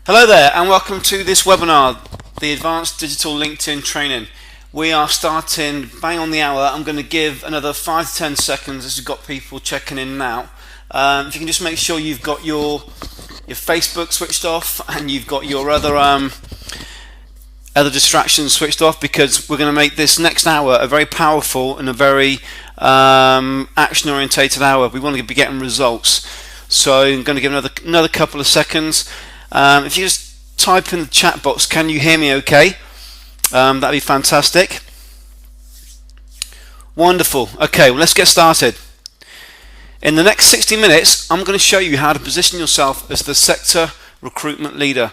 Hello there and welcome to this webinar, the Advanced Digital LinkedIn Training. We are starting bang on the hour. I'm going to give another 5 to 10 seconds as we've got people checking in now. If you can just make sure you've got your Facebook switched off and you've got your other distractions switched off, because we're going to make this next hour a very powerful and a very action orientated hour. We want to be getting results. So I'm going to give another couple of seconds. If you just type in the chat box, can you hear me okay? That'd be fantastic. Wonderful. Okay, well, let's get started. In the next 60 minutes, I'm going to show you how to position yourself as the sector recruitment leader.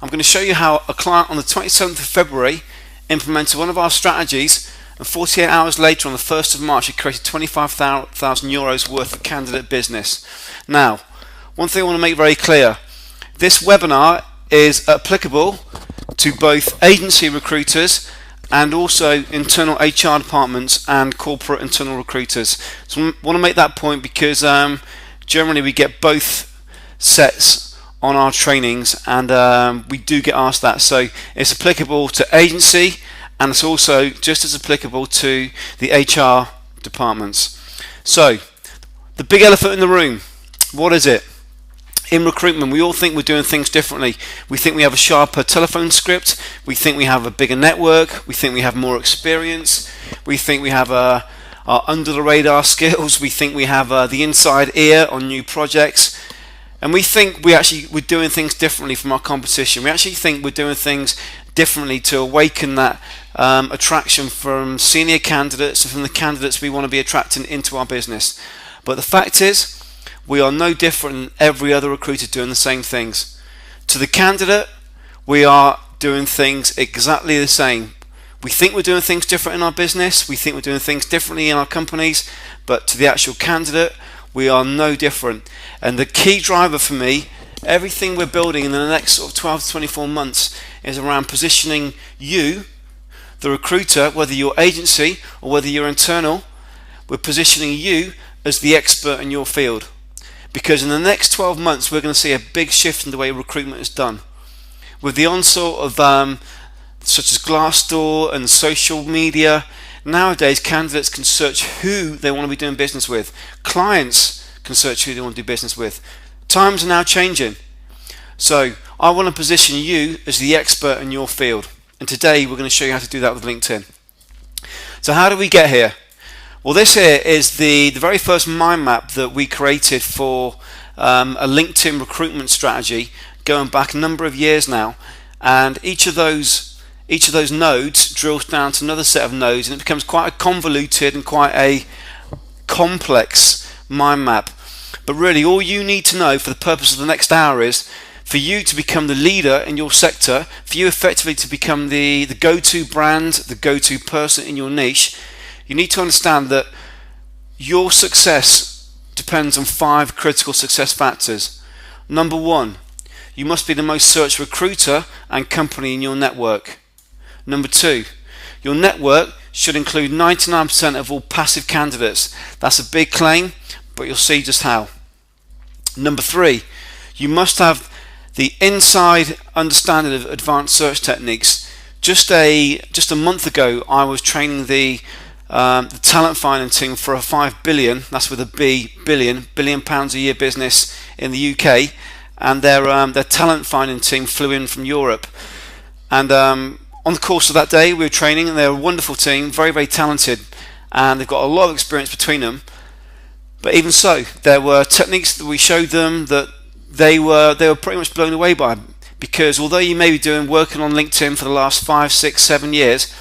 I'm going to show you how a client on the 27th of February implemented one of our strategies, and 48 hours later, on the 1st of March, it created €25,000 worth of candidate business. Now, one thing I want to make very clear. This webinar is applicable to both agency recruiters and also internal HR departments and corporate internal recruiters. So I want to make that point because generally we get both sets on our trainings, and we do get asked that. So it's applicable to agency, and it's also just as applicable to the HR departments. So the big elephant in the room, what is it? In recruitment, we all think we're doing things differently. We think we have a sharper telephone script. We think we have a bigger network. We think we have more experience. We think we have our under-the-radar skills. We think we have the inside ear on new projects. And we think we're doing things differently from our competition. We actually think we're doing things differently to awaken that attraction from senior candidates and from the candidates we want to be attracting into our business. But the fact is, we are no different than every other recruiter doing the same things. To the candidate, we are doing things exactly the same. We think we're doing things different in our business, we think we're doing things differently in our companies, but to the actual candidate, we are no different. And the key driver for me, everything we're building in the next sort of 12 to 24 months is around positioning you, the recruiter, whether you're agency or whether you're internal, we're positioning you as the expert in your field. Because in the next 12 months, we're going to see a big shift in the way recruitment is done. With the onslaught of such as Glassdoor and social media, nowadays candidates can search who they want to be doing business with. Clients can search who they want to do business with. Times are now changing. So I want to position you as the expert in your field. And today we're going to show you how to do that with LinkedIn. So how do we get here? Well, this here is the very first mind map that we created for a LinkedIn recruitment strategy going back a number of years now, and each of those nodes drills down to another set of nodes, and it becomes quite a convoluted and quite a complex mind map. But really, all you need to know for the purpose of the next hour is for you to become the leader in your sector, for you effectively to become the go-to brand, the go-to person in your niche. You need to understand that your success depends on 5 critical success factors. Number 1, you must be the most searched recruiter and company in your network. Number 2, your network should include 99% of all passive candidates. That's a big claim, but you'll see just how. Number 3, you must have the inside understanding of advanced search techniques. Just a month ago, I was training the talent finding team for a 5 billion, that's with a B, billion pounds a year business in the UK, and their talent finding team flew in from Europe. And on the course of that day, we were training, and they're a wonderful team, very, very talented, and they've got a lot of experience between them. But even so, there were techniques that we showed them that they were pretty much blown away by, because although you may be working on LinkedIn for the last 5, 6, 7 years,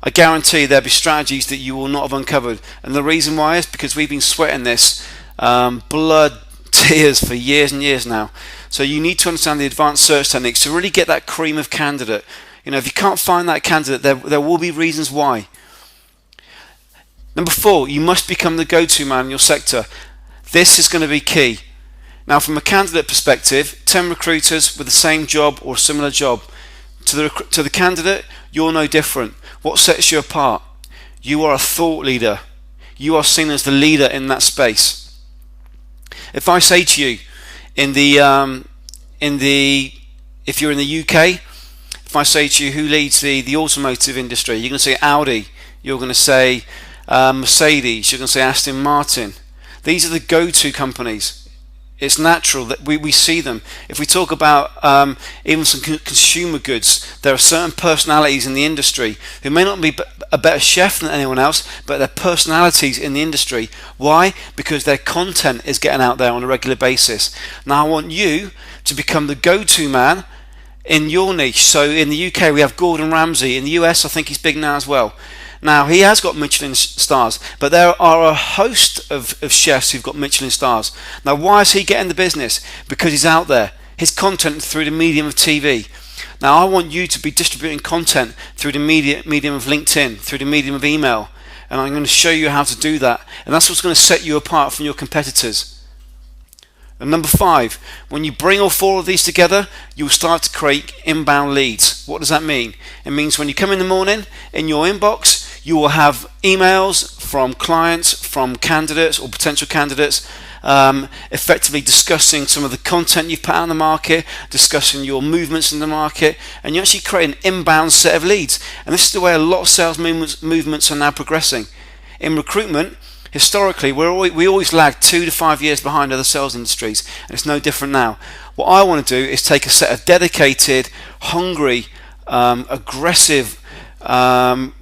I guarantee there'll be strategies that you will not have uncovered. And the reason why is because we've been sweating this blood, tears for years and years now. So you need to understand the advanced search techniques to really get that cream of candidate. You know, if you can't find that candidate, there will be reasons why. Number 4, you must become the go-to man in your sector. This is going to be key. Now, from a candidate perspective, 10 recruiters with the same job or a similar job. To the candidate, you're no different. What sets you apart? You are a thought leader. You are seen as the leader in that space. If I say to you, in the If you're in the UK, if I say to you, who leads the automotive industry, you're going to say Audi, you're going to say Mercedes, you're going to say Aston Martin. These are the go-to companies. It's natural that we see them. If we talk about even some consumer goods, there are certain personalities in the industry who may not be a better chef than anyone else, but they're personalities in the industry. Why? Because their content is getting out there on a regular basis. Now I want you to become the go-to man in your niche. So in the UK we have Gordon Ramsay. In the US I think he's big now as well. Now he has got Michelin stars, but there are a host of chefs who've got Michelin stars. Now why is he getting the business? Because he's out there. His content through the medium of TV. Now I want you to be distributing content through the medium of LinkedIn, through the medium of email, and I'm going to show you how to do that, and that's what's going to set you apart from your competitors. And number 5, when you bring all 4 of these together, you'll start to create inbound leads. What does that mean? It means when you come in the morning, in your inbox, you will have emails from clients, from candidates or potential candidates, effectively discussing some of the content you've put out on the market, discussing your movements in the market, and you actually create an inbound set of leads. And this is the way a lot of sales movements are now progressing. In recruitment, historically, we always lag 2 to 5 years behind other sales industries, and it's no different now. What I want to do is take a set of dedicated, hungry, aggressive,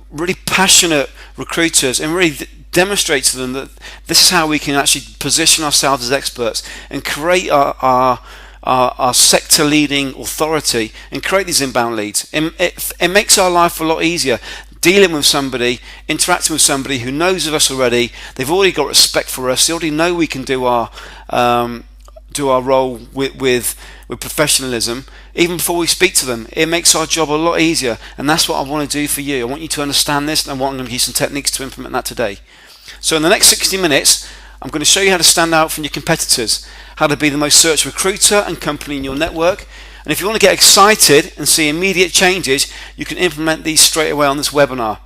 really passionate recruiters and really demonstrate to them that this is how we can actually position ourselves as experts and create our sector leading authority and create these inbound leads. It makes our life a lot easier. Dealing with somebody, interacting with somebody who knows of us already, they've already got respect for us, they already know we can do our role with professionalism, even before we speak to them. It makes our job a lot easier, and that's what I want to do for you. I want you to understand this, and I'm going to give you some techniques to implement that today. So in the next 60 minutes, I'm going to show you how to stand out from your competitors, how to be the most searched recruiter and company in your network. And if you want to get excited and see immediate changes, you can implement these straight away on this webinar.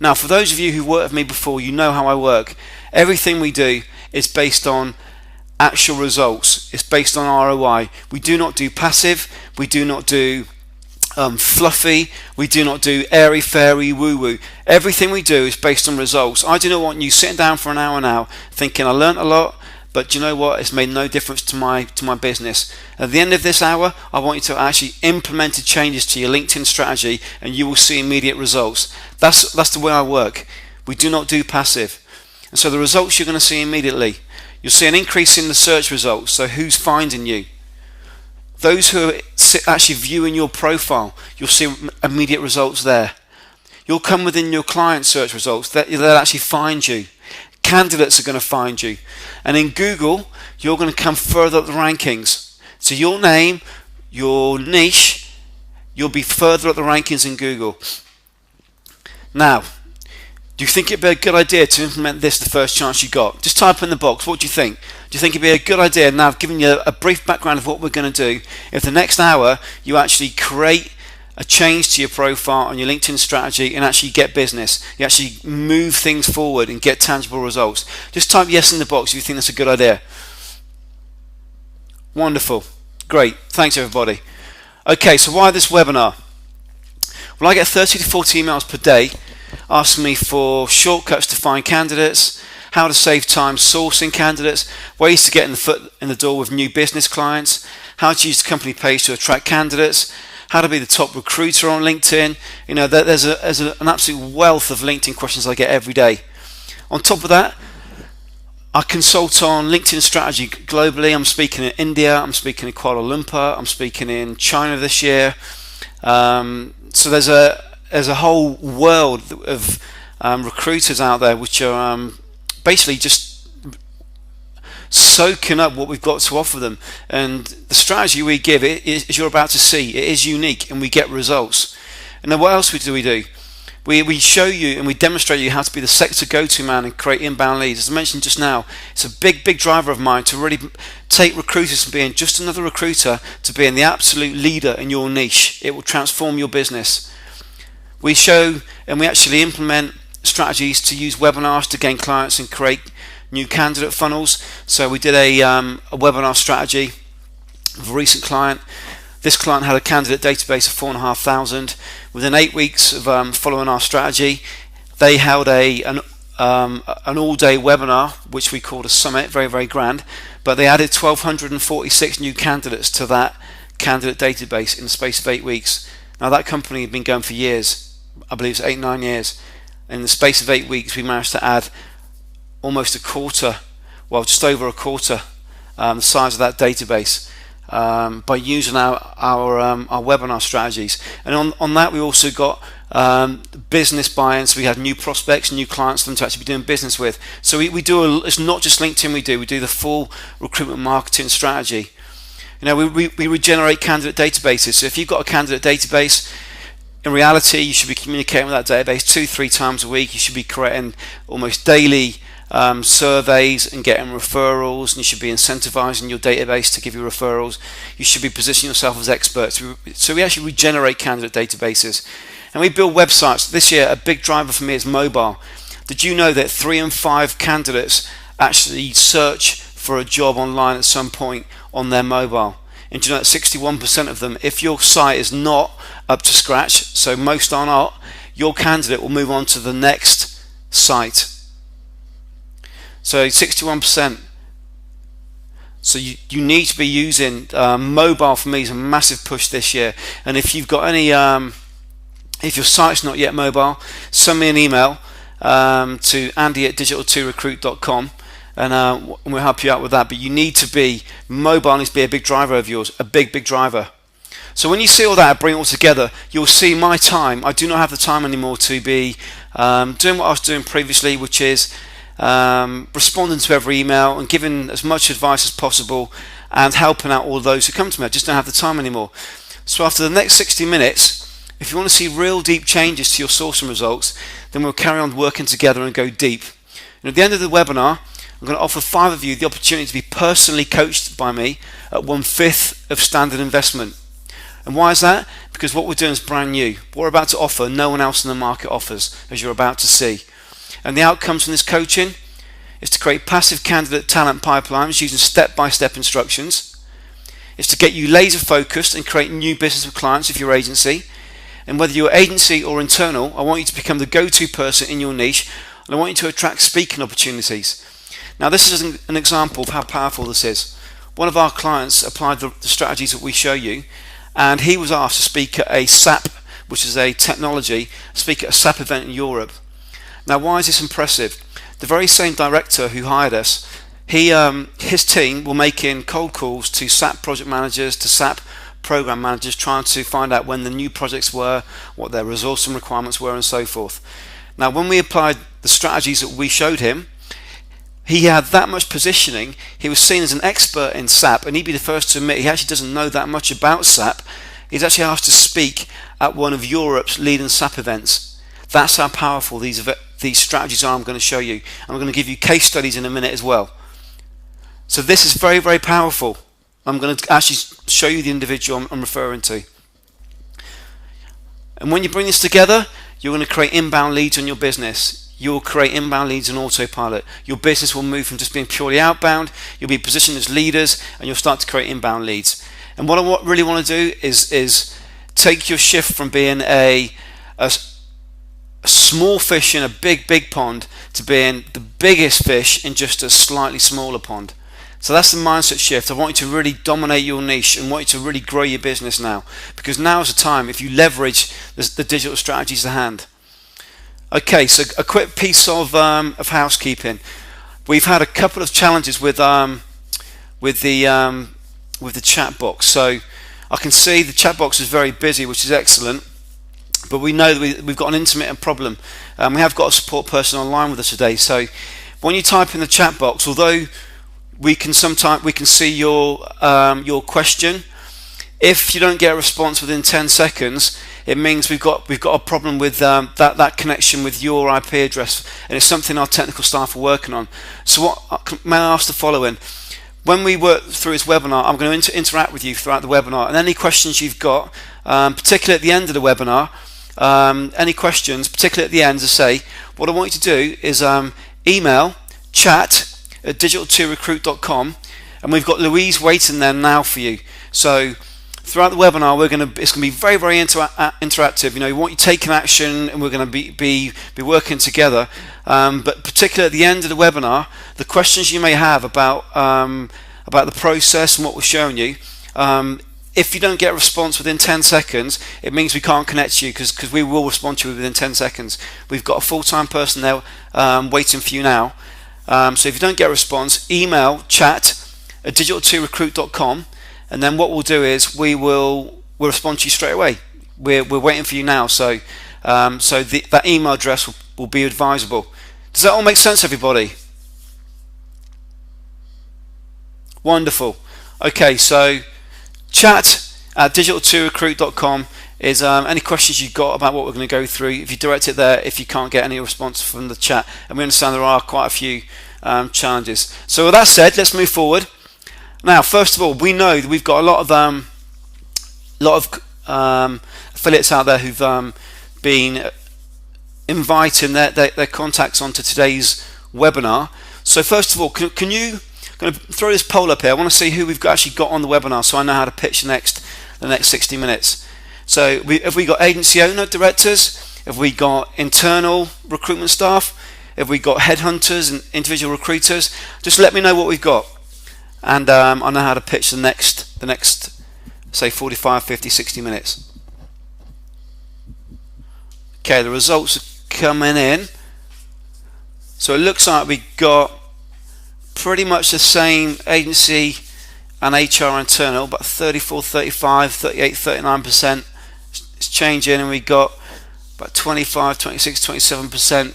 Now, for those of you who've worked with me before, you know how I work. Everything we do is based on actual results. It's based on ROI. We do not do passive. We do not do fluffy. We do not do airy fairy woo woo. Everything we do is based on results. I do not want you sitting down for an hour now thinking I learned a lot, but you know what? It's made no difference to my business. At the end of this hour, I want you to actually implement changes to your LinkedIn strategy, and you will see immediate results. That's the way I work. We do not do passive. And so the results you're going to see immediately. You'll see an increase in the search results. So who's finding you? Those who are actually viewing your profile, you'll see immediate results there. You'll come within your client search results. They'll actually find you. Candidates are going to find you. And in Google, you're going to come further up the rankings. So your name, your niche, you'll be further up the rankings in Google. Now, do you think it'd be a good idea to implement this the first chance you got? Just type in the box, what do you think? Do you think it'd be a good idea? Now I've given you a brief background of what we're going to do. If the next hour you actually create a change to your profile on your LinkedIn strategy and actually get business, you actually move things forward and get tangible results. Just type yes in the box if you think that's a good idea. Wonderful. Great. Thanks everybody. Okay, so why this webinar? Well, I get 30 to 40 emails per day asking me for shortcuts to find candidates, how to save time sourcing candidates, ways to get in the foot in the door with new business clients, how to use the company page to attract candidates, how to be the top recruiter on LinkedIn. You know, there's an absolute wealth of LinkedIn questions I get every day. On top of that, I consult on LinkedIn strategy globally. I'm speaking in India, I'm speaking in Kuala Lumpur, I'm speaking in China this year. So there's a whole world of recruiters out there which are basically just soaking up what we've got to offer them, and the strategy we give, as you're about to see, it is unique and we get results. And then what else do? We show you and we demonstrate you how to be the sector go-to man and create inbound leads. As I mentioned just now, it's a big driver of mine to really take recruiters from being just another recruiter to being the absolute leader in your niche. It will transform your business. We show and we actually implement strategies to use webinars to gain clients and create new candidate funnels. So we did a webinar strategy with a recent client. This client had a candidate database of 4,500. Within 8 weeks of following our strategy, they held an all-day webinar, which we called a summit, very, very grand, but they added 1,246 new candidates to that candidate database in the space of 8 weeks. Now that company had been going for years, I believe it's 8-9 years. In the space of 8 weeks, we managed to add almost a quarter, well, just over a quarter, the size of that database by using our webinar strategies. And on that, we also got business buy-ins. So we had new prospects, new clients for them to actually be doing business with. So we do it's not just LinkedIn. We do the full recruitment marketing strategy. You know, we regenerate candidate databases. So if you've got a candidate database, in reality, you should be communicating with that database 2-3 times a week. You should be creating almost daily surveys and getting referrals, and you should be incentivizing your database to give you referrals. You should be positioning yourself as experts. So we actually regenerate candidate databases, and we build websites. This year, a big driver for me is mobile. Did you know that 3 in 5 candidates actually search for a job online at some point on their mobile? And do you know that 61% of them, if your site is not up to scratch, so most are not, your candidate will move on to the next site. So 61%. So you need to be using mobile. For me is a massive push this year. And if you've got any, if your site's not yet mobile, send me an email to andy@digital2recruit.com, and we'll help you out with that. But you need to be mobile. Needs to be a big driver of yours, a big driver. So when you see all that, bring it all together, you'll see my time. I do not have the time anymore to be doing what I was doing previously, which is responding to every email and giving as much advice as possible and helping out all those who come to me. I just don't have the time anymore. So after the next 60 minutes, if you want to see real deep changes to your sourcing results, then we'll carry on working together and go deep. And at the end of the webinar, I'm going to offer 5 of you the opportunity to be personally coached by me at 1/5 of standard investment. And why is that? Because what we're doing is brand new. What we're about to offer, no one else in the market offers, as you're about to see. And the outcomes from this coaching is to create passive candidate talent pipelines using step-by-step instructions. It's to get you laser focused and create new business with clients if you're agency. And whether you're agency or internal, I want you to become the go-to person in your niche, and I want you to attract speaking opportunities. Now this is an example of how powerful this is. One of our clients applied the strategies that we show you, and he was asked to speak at a SAP, which is a technology, speak at a SAP event in Europe. Now why is this impressive? The very same director who hired us, his team were making cold calls to SAP project managers, to SAP program managers, trying to find out when the new projects were, what their resourcing requirements were, and so forth. Now when we applied the strategies that we showed him, he had that much positioning. He was seen as an expert in SAP, and he'd be the first to admit he actually doesn't know that much about SAP. He's actually asked to speak at one of Europe's leading SAP events. That's how powerful these strategies are. I'm going to show you. I'm going to give you case studies in a minute as well. So this is very, very powerful. I'm going to actually show you the individual I'm referring to. And when you bring this together, you're going to create inbound leads on your business. You'll create inbound leads on autopilot. Your business will move from just being purely outbound. You'll be positioned as leaders, and you'll start to create inbound leads. And what I really want to do is take your shift from being a small fish in a big pond to being the biggest fish in just a slightly smaller pond. So that's the mindset shift. I want you to really dominate your niche and want you to really grow your business now, because now is the time if you leverage the digital strategies to hand. Okay, so a quick piece of housekeeping. We've had a couple of challenges with the chat box. So I can see the chat box is very busy, which is excellent. But we know that we've got an intermittent problem. We have got a support person online with us today. So when you type in the chat box, although we can see your question, if you don't get a response within 10 seconds, it means we've got a problem with that connection with your IP address, and it's something our technical staff are working on. So may I ask the following? When we work through this webinar, I'm going to interact with you throughout the webinar, and any questions you've got, particularly at the end of the webinar, any questions, particularly at the end, as I say, what I want you to do is email chat@digital2recruit.com, and we've got Louise waiting there now for you. So throughout the webinar, it's going to be very, very interactive. You know, we want you taking action, and we're going to be working together. But particularly at the end of the webinar, the questions you may have about the process and what we're showing you, if you don't get a response within 10 seconds, it means we can't connect you, because we will respond to you within 10 seconds. We've got a full-time person there waiting for you now. So if you don't get a response, email chat@digital2recruit.com, and then what we'll do is we'll respond to you straight away. We're waiting for you now, so that email address will be advisable. Does that all make sense, everybody? Wonderful. Okay, so chat@digital2recruit.com is any questions you've got about what we're going to go through. If you direct it there, if you can't get any response from the chat, and we understand there are quite a few challenges. So with that said, let's move forward. Now, first of all, we know that we've got a lot of affiliates out there who've been inviting their contacts onto today's webinar. So first of all, can you going to throw this poll up here? I want to see who we've actually got on the webinar, so I know how to pitch the next 60 minutes. So have we got agency owner directors? Have we got internal recruitment staff? Have we got headhunters and individual recruiters? Just let me know what we've got, and I know how to pitch the next say 45, 50, 60 minutes. Okay, the results are coming in. So it looks like we got pretty much the same agency and HR internal, but 34, 35, 38, 39%. It's changing, and we got about 25, 26, 27%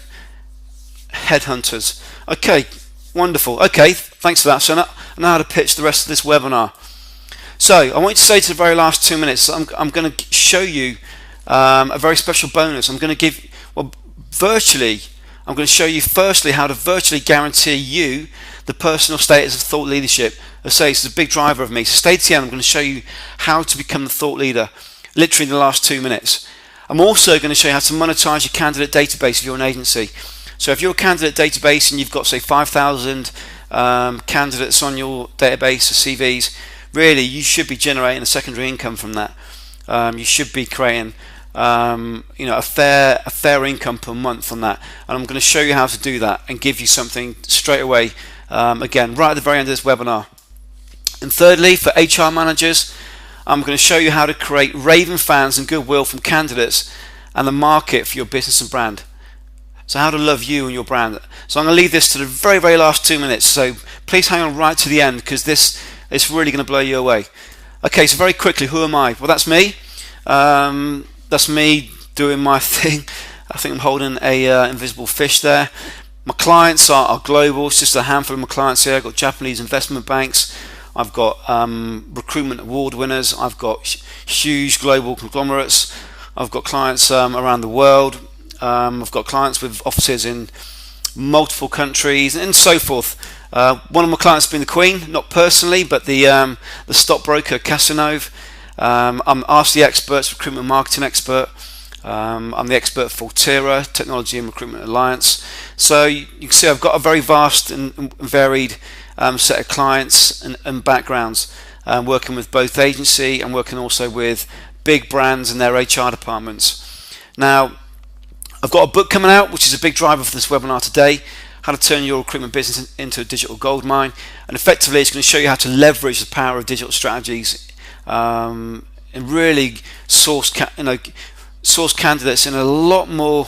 headhunters. Okay, wonderful. Okay, thanks for that. So I know how to pitch the rest of this webinar. So I want you to say to the very last 2 minutes, I'm going to show you a very special bonus. I'm going to show you firstly how to virtually guarantee you the personal status of thought leadership. As I say, it's a big driver of me. So stay to the end. I'm going to show you how to become the thought leader, literally in the last 2 minutes. I'm also going to show you how to monetize your candidate database if you're an agency. So if you're a candidate database and you've got, say, 5,000 candidates on your database of CVs, really you should be generating a secondary income from that. You should be creating a fair income per month on that, and I'm going to show you how to do that and give you something straight away, again right at the very end of this webinar. And thirdly, for HR managers, I'm going to show you how to create raving fans and goodwill from candidates and the market for your business and brand. So how to love you and your brand. So I'm going to leave this to the very, very last 2 minutes, so please hang on right to the end, because this is really going to blow you away. Okay, so very quickly, who am I? Well, that's me. That's me doing my thing. I think I'm holding a invisible fish there. My clients are global. It's just a handful of my clients here. I've got Japanese investment banks. I've got recruitment award winners. I've got huge global conglomerates. I've got clients around the world. I've got clients with offices in multiple countries and so forth. One of my clients has been the Queen, not personally, but the stockbroker Casanova. I'm Ask the Experts, recruitment marketing expert. I'm the expert for Fortera, Technology and Recruitment Alliance. So you can see I've got a very vast and varied set of clients and backgrounds, working with both agency and working also with big brands and their HR departments. Now, I've got a book coming out, which is a big driver for this webinar today, how to turn your recruitment business into a digital goldmine. And effectively, it's going to show you how to leverage the power of digital strategies and really source candidates in a lot more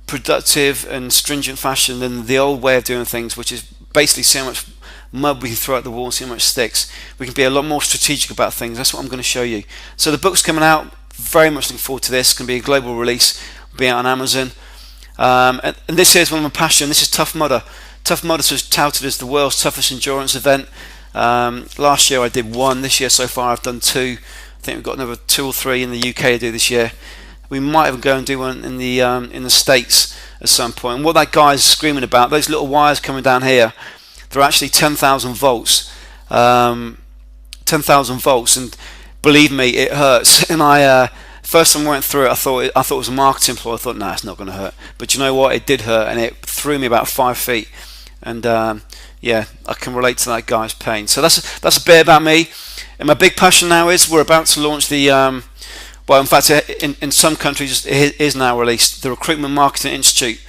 productive and stringent fashion than the old way of doing things, which is basically so much mud we can throw at the wall and see how much sticks. We can be a lot more strategic about things. That's what I'm going to show you. So the book's coming out. Very much looking forward to this. It's going to be a global release. It'll be out on Amazon. And this is one of my passion. This is Tough Mudder. Tough Mudder was touted as the world's toughest endurance event. Last year I did one. This year so far I've done two. I think we've got another 2 or 3 in the UK to do this year. We might even go and do one in the States at some point. And what that guy's screaming about, those little wires coming down here, they're actually 10,000 volts. 10,000 volts, and believe me, it hurts. And first time I went through it, I thought it was a marketing ploy. I thought, nah, it's not going to hurt. But you know what? It did hurt, and it threw me about 5 feet. And yeah, I can relate to that guy's pain. So that's a bit about me. And my big passion now is we're about to launch the, well, in fact, in some countries it is now released, the Recruitment Marketing Institute.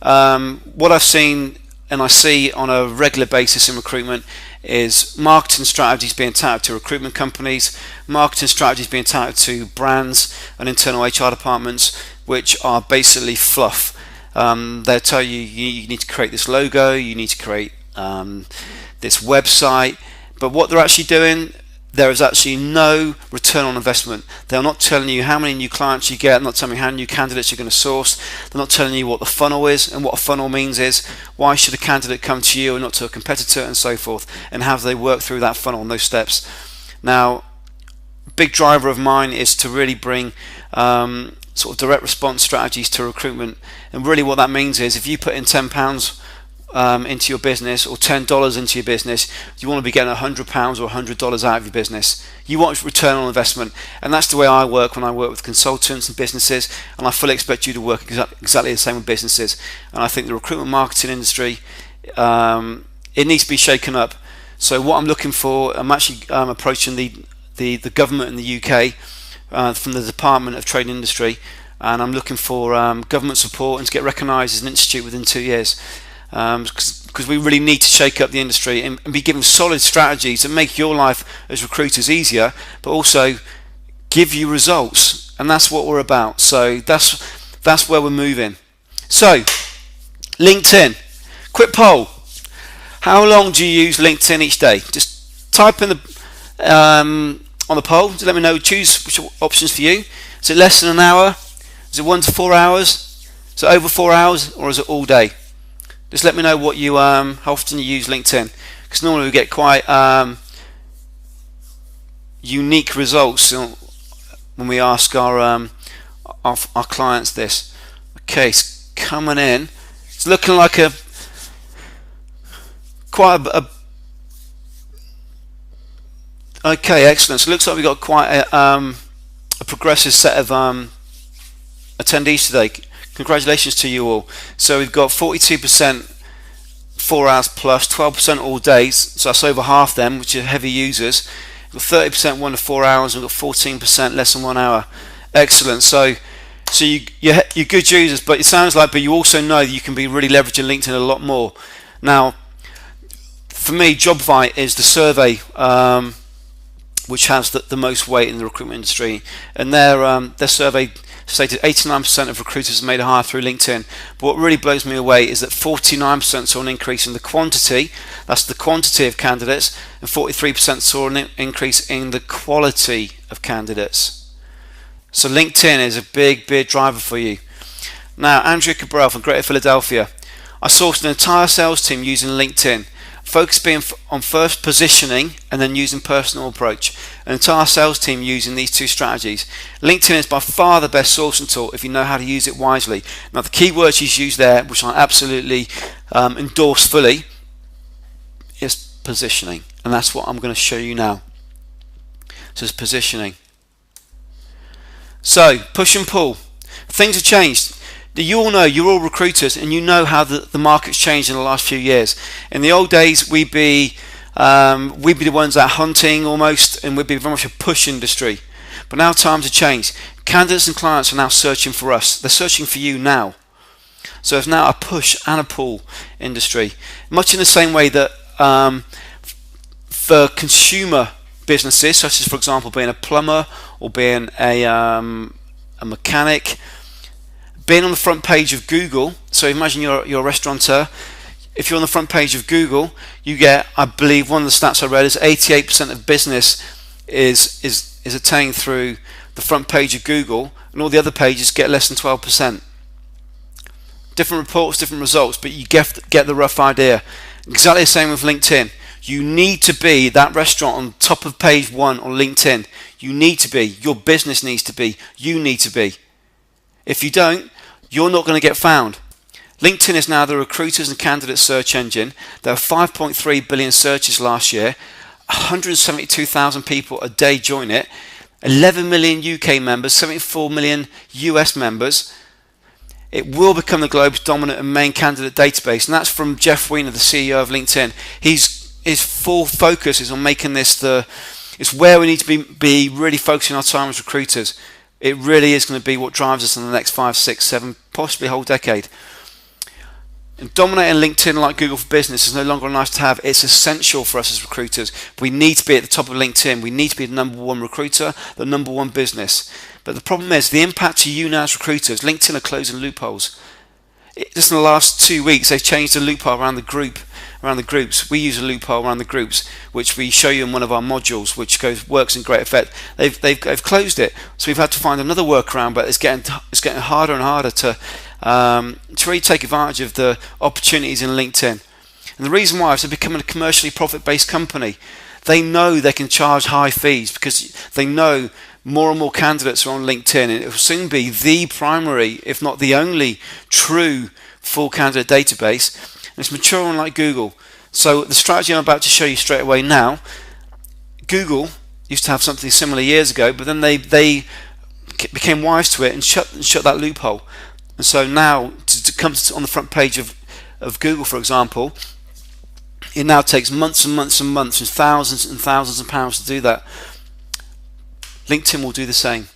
What I've seen and I see on a regular basis in recruitment is marketing strategies being touted to recruitment companies, marketing strategies being touted to brands and internal HR departments, which are basically fluff. They'll tell you you need to create this logo, you need to create this website, but what they're actually doing, there is actually no return on investment. They're not telling you how many new clients you get, they're not telling you how many new candidates you're going to source, they're not telling you what the funnel is, and what a funnel means is why should a candidate come to you and not to a competitor, and so forth, and how do they work through that funnel and those steps. Now, big driver of mine is to really bring sort of direct response strategies to recruitment, and really what that means is if you put in £10 into your business or $10 into your business, you want to be getting £100 or $100 out of your business. You want return on investment, and that's the way I work when I work with consultants and businesses, and I fully expect you to work exactly the same with businesses. And I think the recruitment marketing industry, it needs to be shaken up. So what I'm looking for, I'm actually approaching the government in the UK from the Department of Trade and Industry, and I'm looking for government support and to get recognised as an institute within 2 years. Because we really need to shake up the industry and be given solid strategies that make your life as recruiters easier, but also give you results, and that's what we're about. So that's where we're moving. So LinkedIn, quick poll: how long do you use LinkedIn each day? Just type in the on the poll to let me know. Choose which options for you. Is it less than an hour? Is it 1 to 4 hours? Is it over 4 hours, or is it all day? Just let me know what you how often you use LinkedIn, because normally we get quite unique results when we ask our clients this. Okay, it's coming in. It's looking like quite a okay, excellent. So it looks like we've got quite a progressive set of attendees today. Congratulations to you all. So we've got 42% 4 hours plus, 12% all days, so that's over half them, which are heavy users. We've got 30% 1 to 4 hours, and we've got 14% less than 1 hour. Excellent. So you're good users, but it sounds like, but you also know that you can be really leveraging LinkedIn a lot more. Now, for me, JobVite is the survey which has the most weight in the recruitment industry, and their survey stated 89% of recruiters made a hire through LinkedIn. But what really blows me away is that 49% saw an increase in the quantity, that's the quantity of candidates, and 43% saw an increase in the quality of candidates. So LinkedIn is a big driver for you. Now, Andrea Cabral from Greater Philadelphia: I sourced an entire sales team using LinkedIn. Focus being on first positioning and then using personal approach. An entire sales team using these two strategies. LinkedIn is by far the best sourcing tool if you know how to use it wisely. Now, the key words she's used there, which I absolutely endorse fully, is positioning, and that's what I'm going to show you now. So it's positioning. So push and pull. Things have changed. You all know, you're all recruiters, and you know how the market's changed in the last few years. In the old days, we'd be the ones out hunting almost, and we'd be very much a push industry. But now times have changed. Candidates and clients are now searching for us. They're searching for you now. So it's now a push and a pull industry. Much in the same way that for consumer businesses, such as, for example, being a plumber or being a mechanic, being on the front page of Google. So imagine you're a restaurateur. If you're on the front page of Google, you get, I believe one of the stats I read is 88% of business is attained through the front page of Google, and all the other pages get less than 12%. Different reports, different results, but you get the rough idea. Exactly the same with LinkedIn. You need to be that restaurant on top of page 1 on LinkedIn. You need to be. Your business needs to be. You need to be. If you don't, you're not going to get found. LinkedIn is now the recruiters and candidates search engine. There were 5.3 billion searches last year, 172,000 people a day join it, 11 million UK members, 74 million US members. It will become the globe's dominant and main candidate database, and that's from Jeff Weiner, the CEO of LinkedIn. His full focus is on making this the It's where we need to be really focusing our time as recruiters. It really is going to be what drives us in the next 5, 6, 7, possibly a whole decade. And dominating LinkedIn like Google for Business is no longer a nice to have. It's essential for us as recruiters. We need to be at the top of LinkedIn. We need to be the #1 recruiter, the #1 business. But the problem is the impact to you now as recruiters. LinkedIn are closing loopholes. Just in the last 2 weeks, they've changed the loophole around the groups. We use a loophole around the groups, which we show you in one of our modules, which works in great effect. They've closed it, so we've had to find another workaround. But it's getting harder and harder to really take advantage of the opportunities in LinkedIn. And the reason why is they're becoming a commercially profit-based company. They know they can charge high fees because they know more and more candidates are on LinkedIn, and it will soon be the primary, if not the only, true full candidate database. And it's maturing like Google. So the strategy I'm about to show you straight away now, Google used to have something similar years ago, but then they became wise to it and shut that loophole. And so now to come on the front page of Google, for example, it now takes months and months and months and thousands of pounds to do that. LinkedIn will do the same.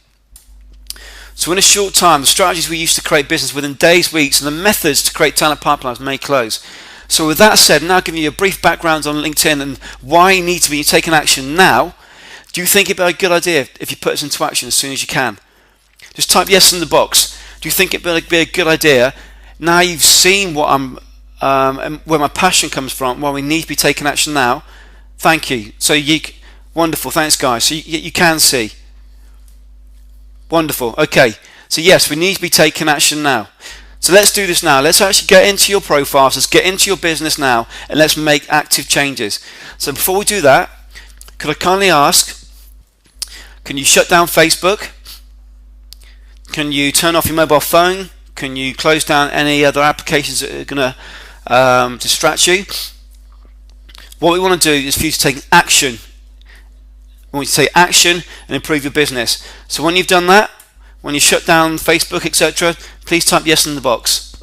So in a short time, the strategies we used to create business within days, weeks, and the methods to create talent pipelines may close. So with that said, now giving you a brief background on LinkedIn and why you need to be taking action now, do you think it'd be a good idea if you put this into action as soon as you can? Just type yes in the box. Do you think it'd be a good idea? Now you've seen what and where my passion comes from, why we need to be taking action now. Thank you. So wonderful, thanks guys. So you can see. Wonderful. Okay, so yes, we need to be taking action now. So let's do this now. Let's actually get into your profiles. Let's get into your business now, and let's make active changes. So before we do that, could I kindly ask, can you shut down Facebook? Can you turn off your mobile phone? Can you close down any other applications that are going to distract you? What we want to do is for you to take action. We want you to take action and improve your business. So when you've done that, when you shut down Facebook, etc., please type yes in the box.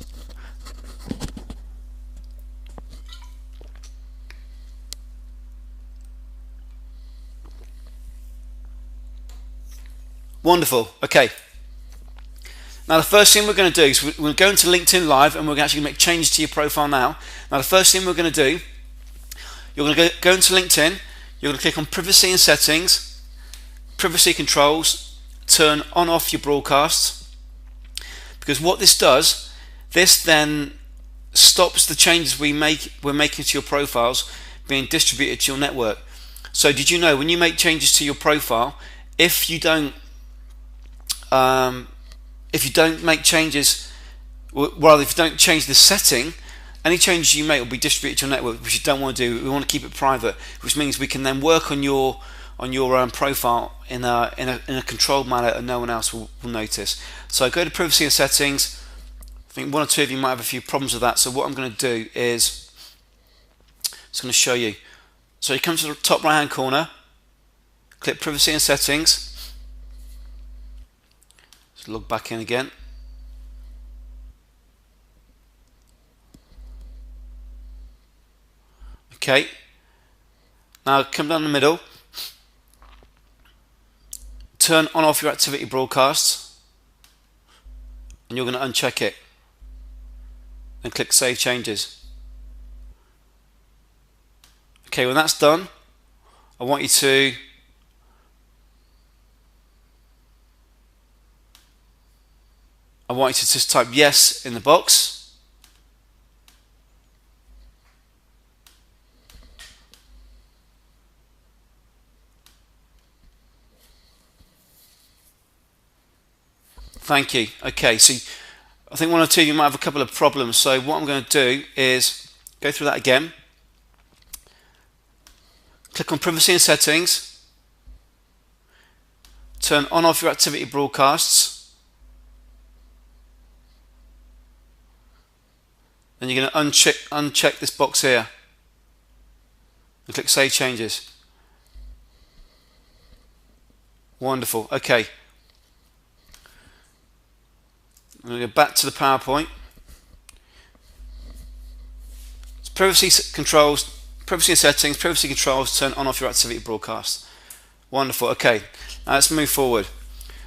Wonderful. Okay. Now the first thing we're going to do is we're going to go into LinkedIn Live, and we're actually going to make changes to your profile now. Now the first thing we're going to do, you're going to go into LinkedIn. You're going to click on Privacy and Settings, Privacy Controls, turn on off your broadcasts, because what this does, this then stops the changes we're making to your profiles being distributed to your network. So did you know when you make changes to your profile, if you don't make changes, if you don't change the setting, any changes you make will be distributed to your network, which you don't want to do. We want to keep it private, which means we can then work on your profile in a controlled manner, and no one else will notice. So go to Privacy and Settings. I think one or two of you might have a few problems with that. So what I'm going to do is just going to show you. So you come to the top right hand corner, click Privacy and Settings. Just log back in again. Okay, now come down the middle, turn on off your activity broadcasts, and you're going to uncheck it and click Save Changes. Okay, when that's done, I want you to just type yes in the box. Thank you. Okay, so I think one or two of you might have a couple of problems. So what I'm going to do is go through that again. Click on Privacy and Settings. Turn on off your activity broadcasts. Then you're going to uncheck this box here and click Save Changes. Wonderful. Okay. I'm going to go back to the PowerPoint. It's Privacy Controls, Privacy and Settings, Privacy Controls, turn on off your activity broadcast. Wonderful. Okay, now let's move forward.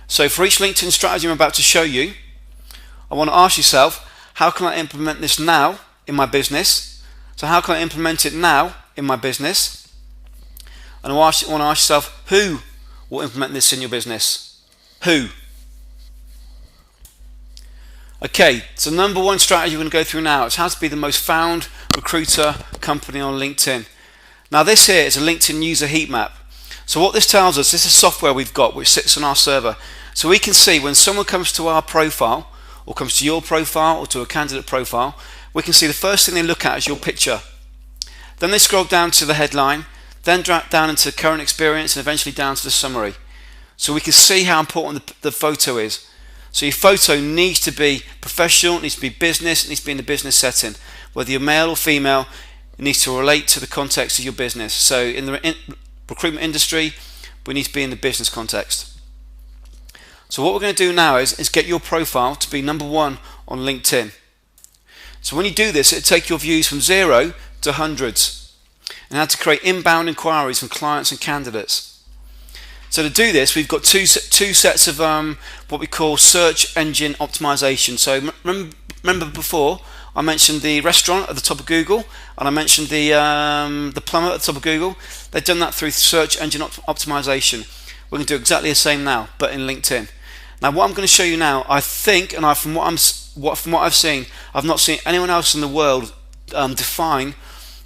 So for each LinkedIn strategy I'm about to show you, I want to ask yourself, how can I implement this now in my business? So how can I implement it now in my business? And I want to ask yourself, who will implement this in your business? Who? Okay, so number one strategy we're going to go through now is how to be the most found recruiter company on LinkedIn. Now this here is a LinkedIn user heat map. So what this tells us, this is software we've got which sits on our server. So we can see when someone comes to our profile, or comes to your profile, or to a candidate profile, we can see the first thing they look at is your picture. Then they scroll down to the headline, then drop down into current experience, and eventually down to the summary. So we can see how important the photo is. So your photo needs to be professional, it needs to be business, it needs to be in the business setting. Whether you're male or female, it needs to relate to the context of your business. So in the recruitment industry, we need to be in the business context. So what we're going to do now is get your profile to be number one on LinkedIn. So when you do this, it'll take your views from 0 to hundreds, and how to create inbound inquiries from clients and candidates. So to do this, we've got two sets of what we call search engine optimization. So remember before I mentioned the restaurant at the top of Google, and I mentioned the plumber at the top of Google. They've done that through search engine optimization. We're going to do exactly the same now, but in LinkedIn. Now, what I'm going to show you now, I think, and from what I've seen, I've not seen anyone else in the world define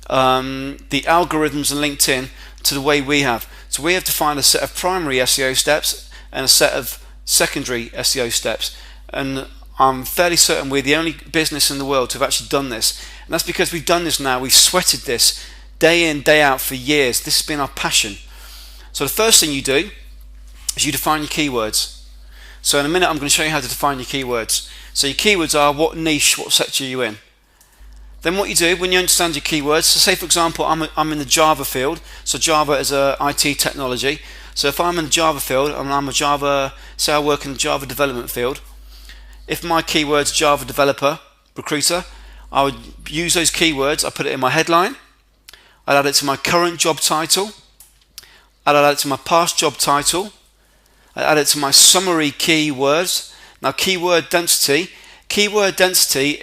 the algorithms in LinkedIn to the way we have. So we have defined a set of primary SEO steps and a set of secondary SEO steps, and I'm fairly certain we're the only business in the world to have actually done this. And that's because we've done this now, we've sweated this day in, day out for years. This has been our passion. So the first thing you do is you define your keywords. So in a minute I'm going to show you how to define your keywords. So your keywords are what niche, what sector you're in. Then what you do when you understand your keywords, so say for example I'm in the Java field, so Java is a IT technology. So if I'm in the Java field and I'm a Java, say I work in the Java development field, if my keyword's Java developer, recruiter, I would use those keywords, I put it in my headline, I'd add it to my current job title, I'd add it to my past job title, I'd add it to my summary keywords. Now keyword density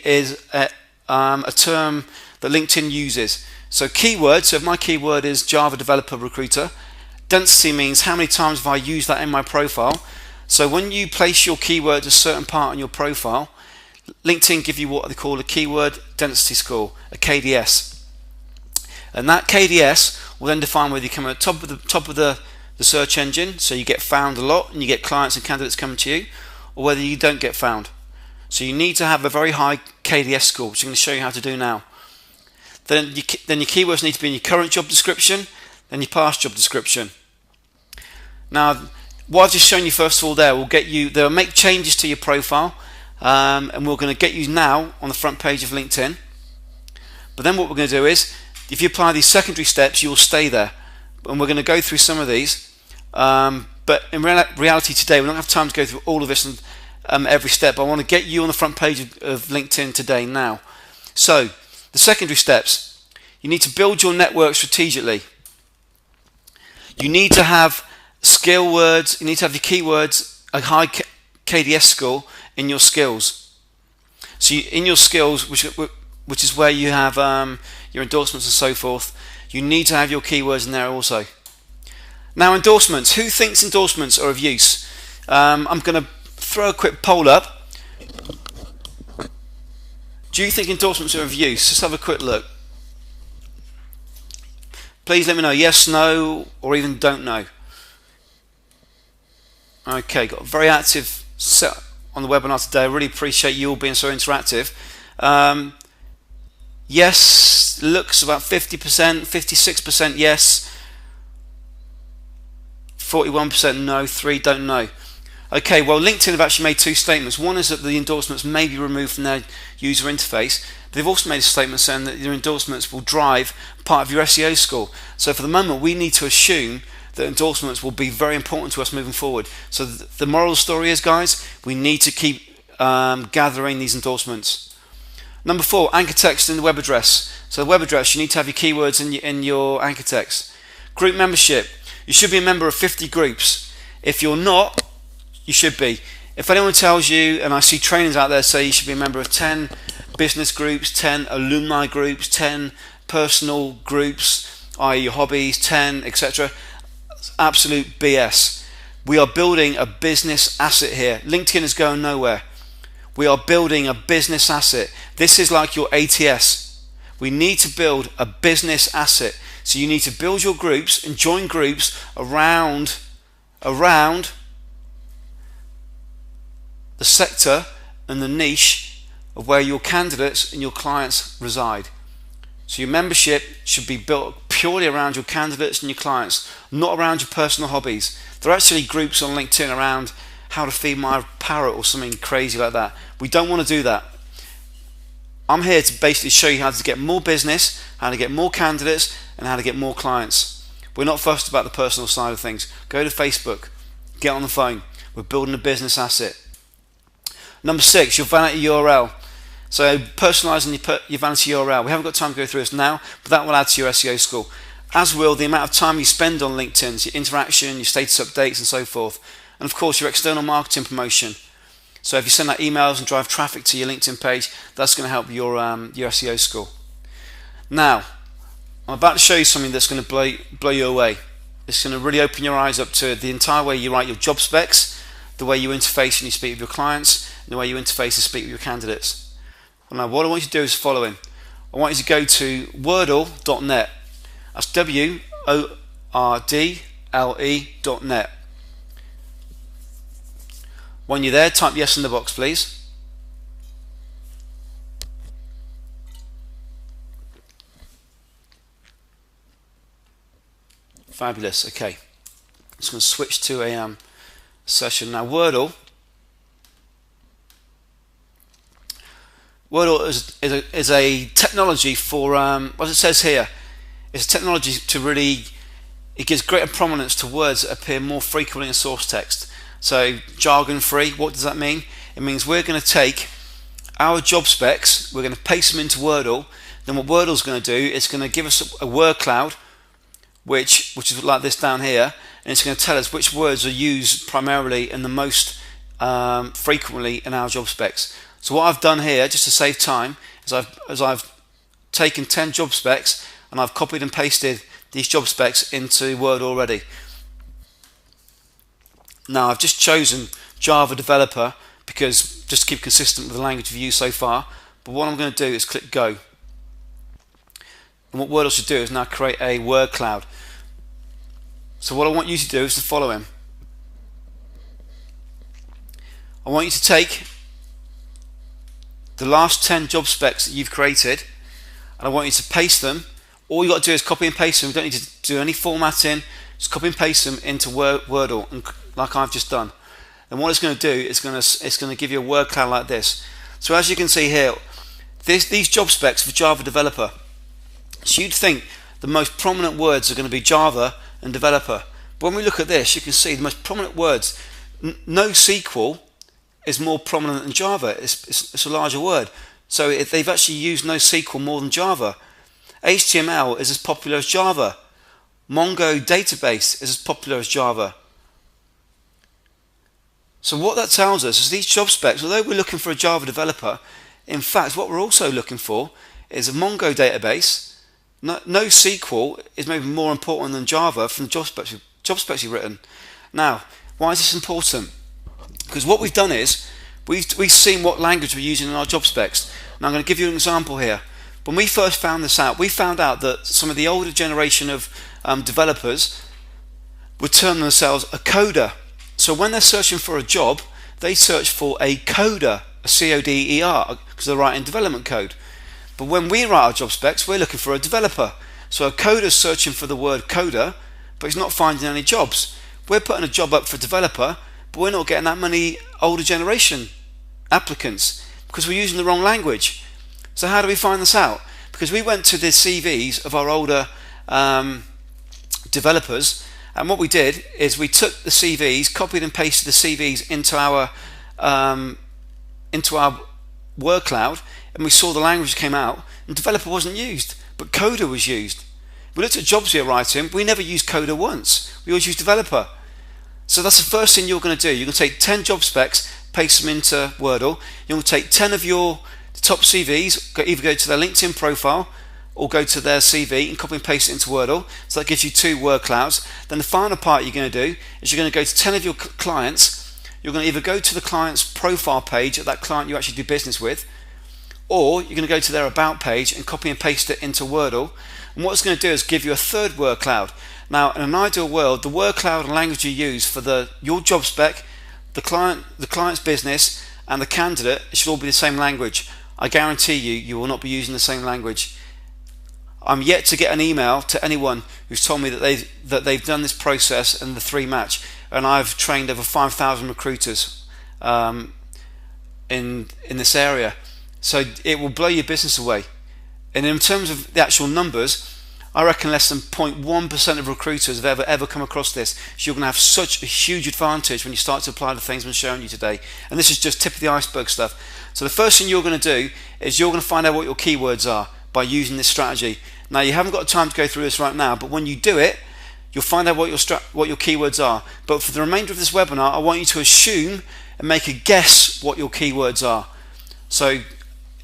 is a term that LinkedIn uses. So keywords, so if my keyword is Java developer recruiter, density means how many times have I used that in my profile. So when you place your keyword a certain part in your profile, LinkedIn give you what they call a keyword density score, a KDS. And that KDS will then define whether you come at the top of the search engine, so you get found a lot and you get clients and candidates coming to you, or whether you don't get found. So you need to have a very high KDS score, which I'm going to show you how to do now. Then your keywords need to be in your current job description, then your past job description. Now, what I've just shown you first of all there will get you, they'll make changes to your profile, and we're going to get you now on the front page of LinkedIn. But then what we're going to do is, if you apply these secondary steps, you'll stay there. And we're going to go through some of these, but in reality today we don't have time to go through all of this and every step. I want to get you on the front page of LinkedIn today now. So the secondary steps, you need to build your network strategically. You need to have skill words, you need to have your keywords, a high KDS score in your skills. So in your skills, which is where you have your endorsements and so forth, you need to have your keywords in there also. Now endorsements, who thinks endorsements are of use? I'm going to throw a quick poll up. Do you think endorsements are of use? Let's have a quick look. Please let me know yes, no, or even don't know. Okay, got a very active set on the webinar today. I really appreciate you all being so interactive. Yes, looks about 50%, 56% yes, 41% no, 3 don't know. Okay, well LinkedIn have actually made two statements. One is that the endorsements may be removed from their user interface, but they've also made a statement saying that your endorsements will drive part of your SEO score. So for the moment we need to assume that endorsements will be very important to us moving forward. So the moral of the story is, guys, we need to keep gathering these endorsements. Number 4, anchor text in the web address. So the web address, you need to have your keywords in your anchor text. Group membership, You should be a member of 50 groups. If you're not, you should be. If anyone tells you, and I see trainers out there say you should be a member of 10 business groups, 10 alumni groups, 10 personal groups, i.e. your hobbies, 10, etc. Absolute BS. We are building a business asset here. LinkedIn is going nowhere. We are building a business asset. This is like your ATS. We need to build a business asset. So you need to build your groups and join groups around the sector and the niche of where your candidates and your clients reside. So your membership should be built purely around your candidates and your clients, not around your personal hobbies. There are actually groups on LinkedIn around how to feed my parrot or something crazy like that. We don't want to do that. I'm here to basically show you how to get more business, how to get more candidates, and how to get more clients. We're not fussed about the personal side of things. Go to Facebook, get on the phone. We're building a business asset. Number 6, your vanity URL. So personalizing your vanity URL. We haven't got time to go through this now, but that will add to your SEO score. As will the amount of time you spend on LinkedIn, so your interaction, your status updates and so forth. And of course your external marketing promotion. So if you send out emails and drive traffic to your LinkedIn page, that's going to help your SEO score. Now, I'm about to show you something that's going to blow you away. It's going to really open your eyes up to the entire way you write your job specs, the way you interface and you speak with your clients, and the way you interface and speak with your candidates. Well, now what I want you to do is following. I want you to go to wordle.net. That's wordle.net. When you're there, type yes in the box, please. Fabulous. Okay, I'm just going to switch to a session now. Wordle is a technology for what it says here. It's a technology to really, it gives greater prominence to words that appear more frequently in source text. So jargon free, what does that mean? It means we're going to take our job specs, we're going to paste them into Wordle. Then what Wordle's going to do is going to give us a word cloud, which is like this down here, and it's going to tell us which words are used primarily and the most frequently in our job specs. So what I've done here, just to save time, is I've taken 10 job specs and I've copied and pasted these job specs into Word already. Now I've just chosen Java developer because just to keep consistent with the language we've used so far. But what I'm going to do is click go. And what Wordle should do is now create a word cloud. So what I want you to do is the following. I want you to take the last 10 job specs that you've created and I want you to paste them. All you got to do is copy and paste them. You don't need to do any formatting. Just copy and paste them into Wordle, and like I've just done. And what it's going to do is it's going to give you a word cloud like this. So as you can see here, these job specs for Java developer. So you'd think the most prominent words are going to be Java and developer. But when we look at this, you can see the most prominent words. NoSQL is more prominent than Java. It's a larger word. So they've actually used NoSQL more than Java. HTML is as popular as Java. Mongo database is as popular as Java. So what that tells us is these job specs, although we're looking for a Java developer, in fact what we're also looking for is a Mongo database. NoSQL is maybe more important than Java from the job specs you've written. Now, why is this important? Because what we've done is we've seen what language we're using in our job specs. Now I'm going to give you an example here. When we first found this out, we found out that some of the older generation of developers would term themselves a coder. So when they're searching for a job, they search for a coder, a C-O-D-E-R, because they're writing development code. But when we write our job specs, we're looking for a developer. So a coder's searching for the word coder, but he's not finding any jobs. We're putting a job up for developer, but we're not getting that many older generation applicants because we're using the wrong language. So how do we find this out? Because we went to the CVs of our older developers, and what we did is we took the CVs, copied and pasted the CVs into our word cloud, and we saw the language came out, and developer wasn't used, but coder was used. We looked at jobs we were writing. We never used coder once. We always used developer. So that's the first thing you're going to do. You're going to take 10 job specs, paste them into Wordle. You're going to take 10 of your top CVs, either go to their LinkedIn profile or go to their CV and copy and paste it into Wordle. So that gives you 2 word clouds. Then the final part you're going to do is you're going to go to 10 of your clients. You're going to either go to the client's profile page of that client you actually do business with, or you're going to go to their about page and copy and paste it into Wordle. And what it's going to do is give you a 3rd word cloud. Now, in an ideal world, the word cloud and language you use for your job spec, the client's business, and the candidate, it should all be the same language. I guarantee you will not be using the same language. I'm yet to get an email to anyone who's told me that they've done this process and the 3 match. And I've trained over 5,000 recruiters in this area. So it will blow your business away. And in terms of the actual numbers, I reckon less than 0.1% of recruiters have ever come across this. So you're going to have such a huge advantage when you start to apply the things I'm showing you today. And this is just tip of the iceberg stuff. So the first thing you're going to do is you're going to find out what your keywords are by using this strategy. Now, you haven't got time to go through this right now, but when you do it, you'll find out what your keywords are. But for the remainder of this webinar, I want you to assume and make a guess what your keywords are. So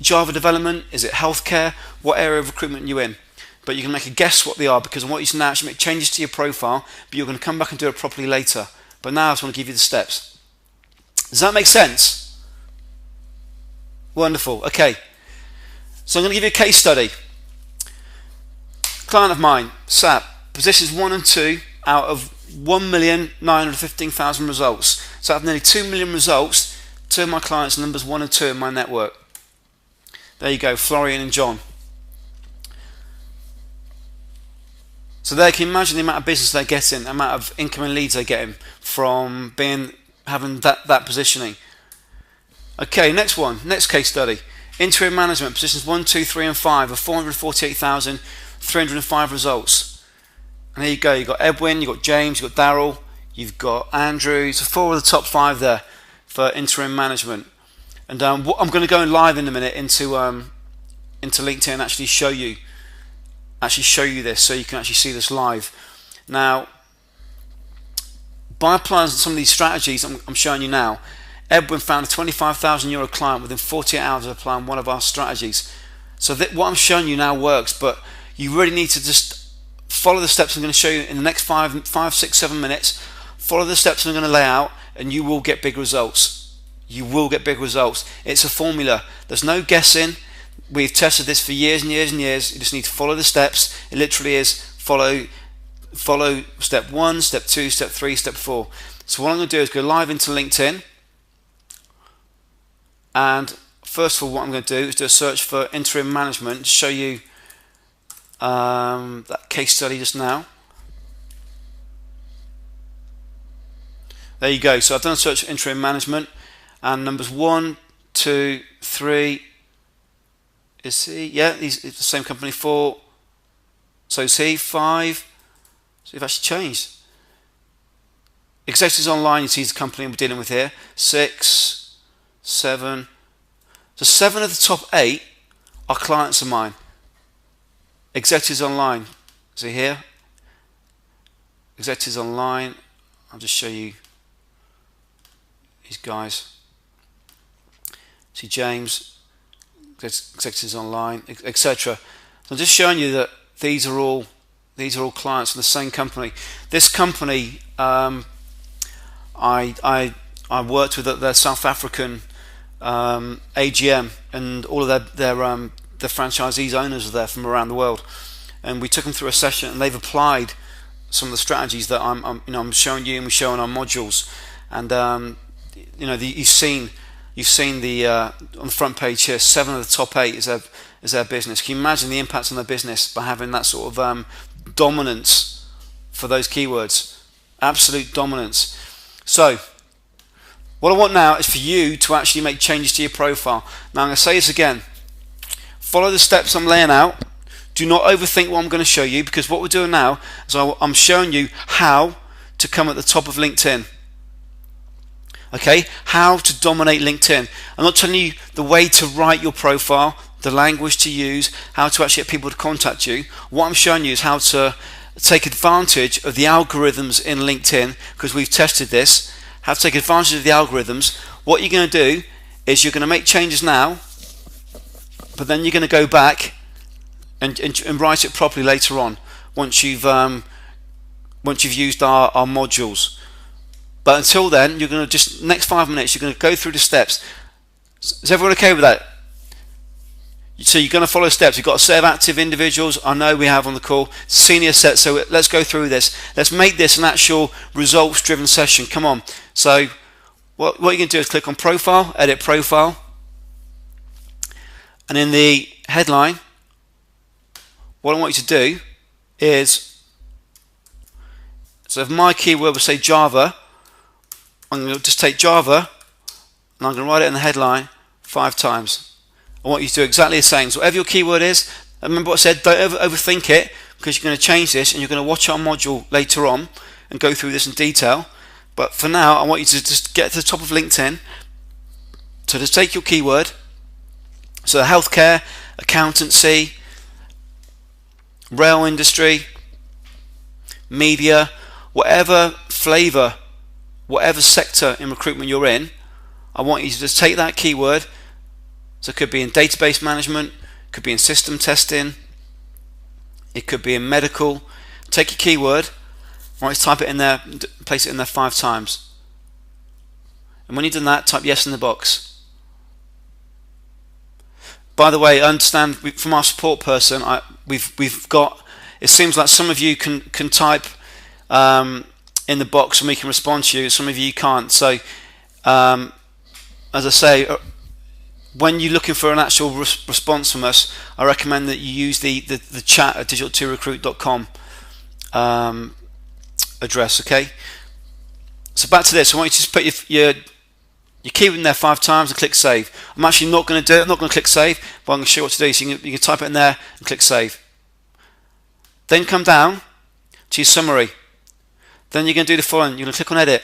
Java development, is it healthcare? What area of recruitment are you in? But you can make a guess what they are, because I want you to now actually make changes to your profile, but you're going to come back and do it properly later. But now I just want to give you the steps. Does that make sense? Wonderful. Okay. So I'm going to give you a case study. Client of mine, SAP, positions 1 and 2 out of 1,915,000 results. So I have nearly 2 million results. 2 of my clients are numbers 1 and 2 in my network. There you go, Florian and John. So there, can you imagine the amount of business they're getting, the amount of incoming leads they're getting from having that positioning. Okay, next one, next case study. Interim management, positions 1, 2, 3 and 5 of 448,305 results. And there you go, you've got Edwin, you've got James, you've got Daryl, you've got Andrew. So 4 of the top 5 there for interim management. And I'm going to go live in a minute into LinkedIn and actually show you this, so you can actually see this live. Now, by applying some of these strategies I'm showing you now, Edwin found a €25,000 client within 48 hours of applying one of our strategies. So what I'm showing you now works, but you really need to just follow the steps I'm going to show you in the next 5, 6, 7 minutes. Follow the steps I'm going to lay out, and you will get big results. You will get big results. It's a formula. There's no guessing. We've tested this for years and years and years. You just need to follow the steps. It literally is follow step 1, step 2, step 3, step 4. So what I'm going to do is go live into LinkedIn. And first of all, what I'm going to do is do a search for interim management to show you that case study just now. There you go. So I've done a search for interim management, and numbers 1, 2, 3. Is he? Yeah, it's the same company. 4. So is he? 5. So you've actually changed. Executives Online, you see the company we're dealing with here. 6, 7. So 7 of the top 8 are clients of mine. Executives Online. See here? Executives Online. I'll just show you these guys. See James. Executives Online, etc. So I'm just showing you that these are all clients of the same company. This company, I worked with their South African AGM, and all of their franchisees owners are there from around the world, and we took them through a session, and they've applied some of the strategies that I'm showing you, and we show in our modules. And You've seen the on the front page here, 7 of the top 8 is their business. Can you imagine the impact on their business by having that sort of dominance for those keywords? Absolute dominance. So what I want now is for you to actually make changes to your profile. Now I'm going to say this again. Follow the steps I'm laying out. Do not overthink what I'm going to show you, because what we're doing now is I'm showing you how to come at the top of LinkedIn. Okay, how to dominate LinkedIn. I'm not telling you the way to write your profile. the language to use, how to actually get people to contact you. What I'm showing you is how to take advantage of the algorithms in LinkedIn, because we've tested this, how to take advantage of the algorithms. What you're going to do is you're going to make changes now, but then you're going to go back and write it properly later on once you've used our modules. But until then, you're going to just, next 5 minutes, you're going to go through the steps. Is everyone okay with that? So you're going to follow steps. You've got a set of active individuals. I know we have on the call senior set. So let's go through this. Let's make this an actual results-driven session. Come on. So what you're going to do is click on Profile, Edit Profile, and in the headline, what I want you to do is, so if my keyword will say Java, I'm going to just take Java and I'm going to write it in the headline 5 times. I want you to do exactly the same. So whatever your keyword is, remember what I said, don't overthink it, because you're going to change this and you're going to watch our module later on and go through this in detail. But for now, I want you to just get to the top of LinkedIn. So just take your keyword. So healthcare, accountancy, rail industry, media, whatever flavor, whatever sector in recruitment you're in, I want you to just take that keyword. So it could be in database management, it could be in system testing, it could be in medical. Take your keyword, I want you to type it in there, place it in there 5 times. And when you've done that, type yes in the box. By the way, I understand from our support person, we've got, it seems like some of you can type in the box and we can respond to you, some of you can't. So as I say, when you're looking for an actual response from us, I recommend that you use the chat at digital2recruit.com address. Okay. So back to this. I want you to just put your keyword in there 5 times and click save. I'm actually not going to do it. I'm not going to click save, but I'm going to show you what to do. So you can type it in there and click save. Then come down to your summary. Then you're going to do the following. You're going to click on edit.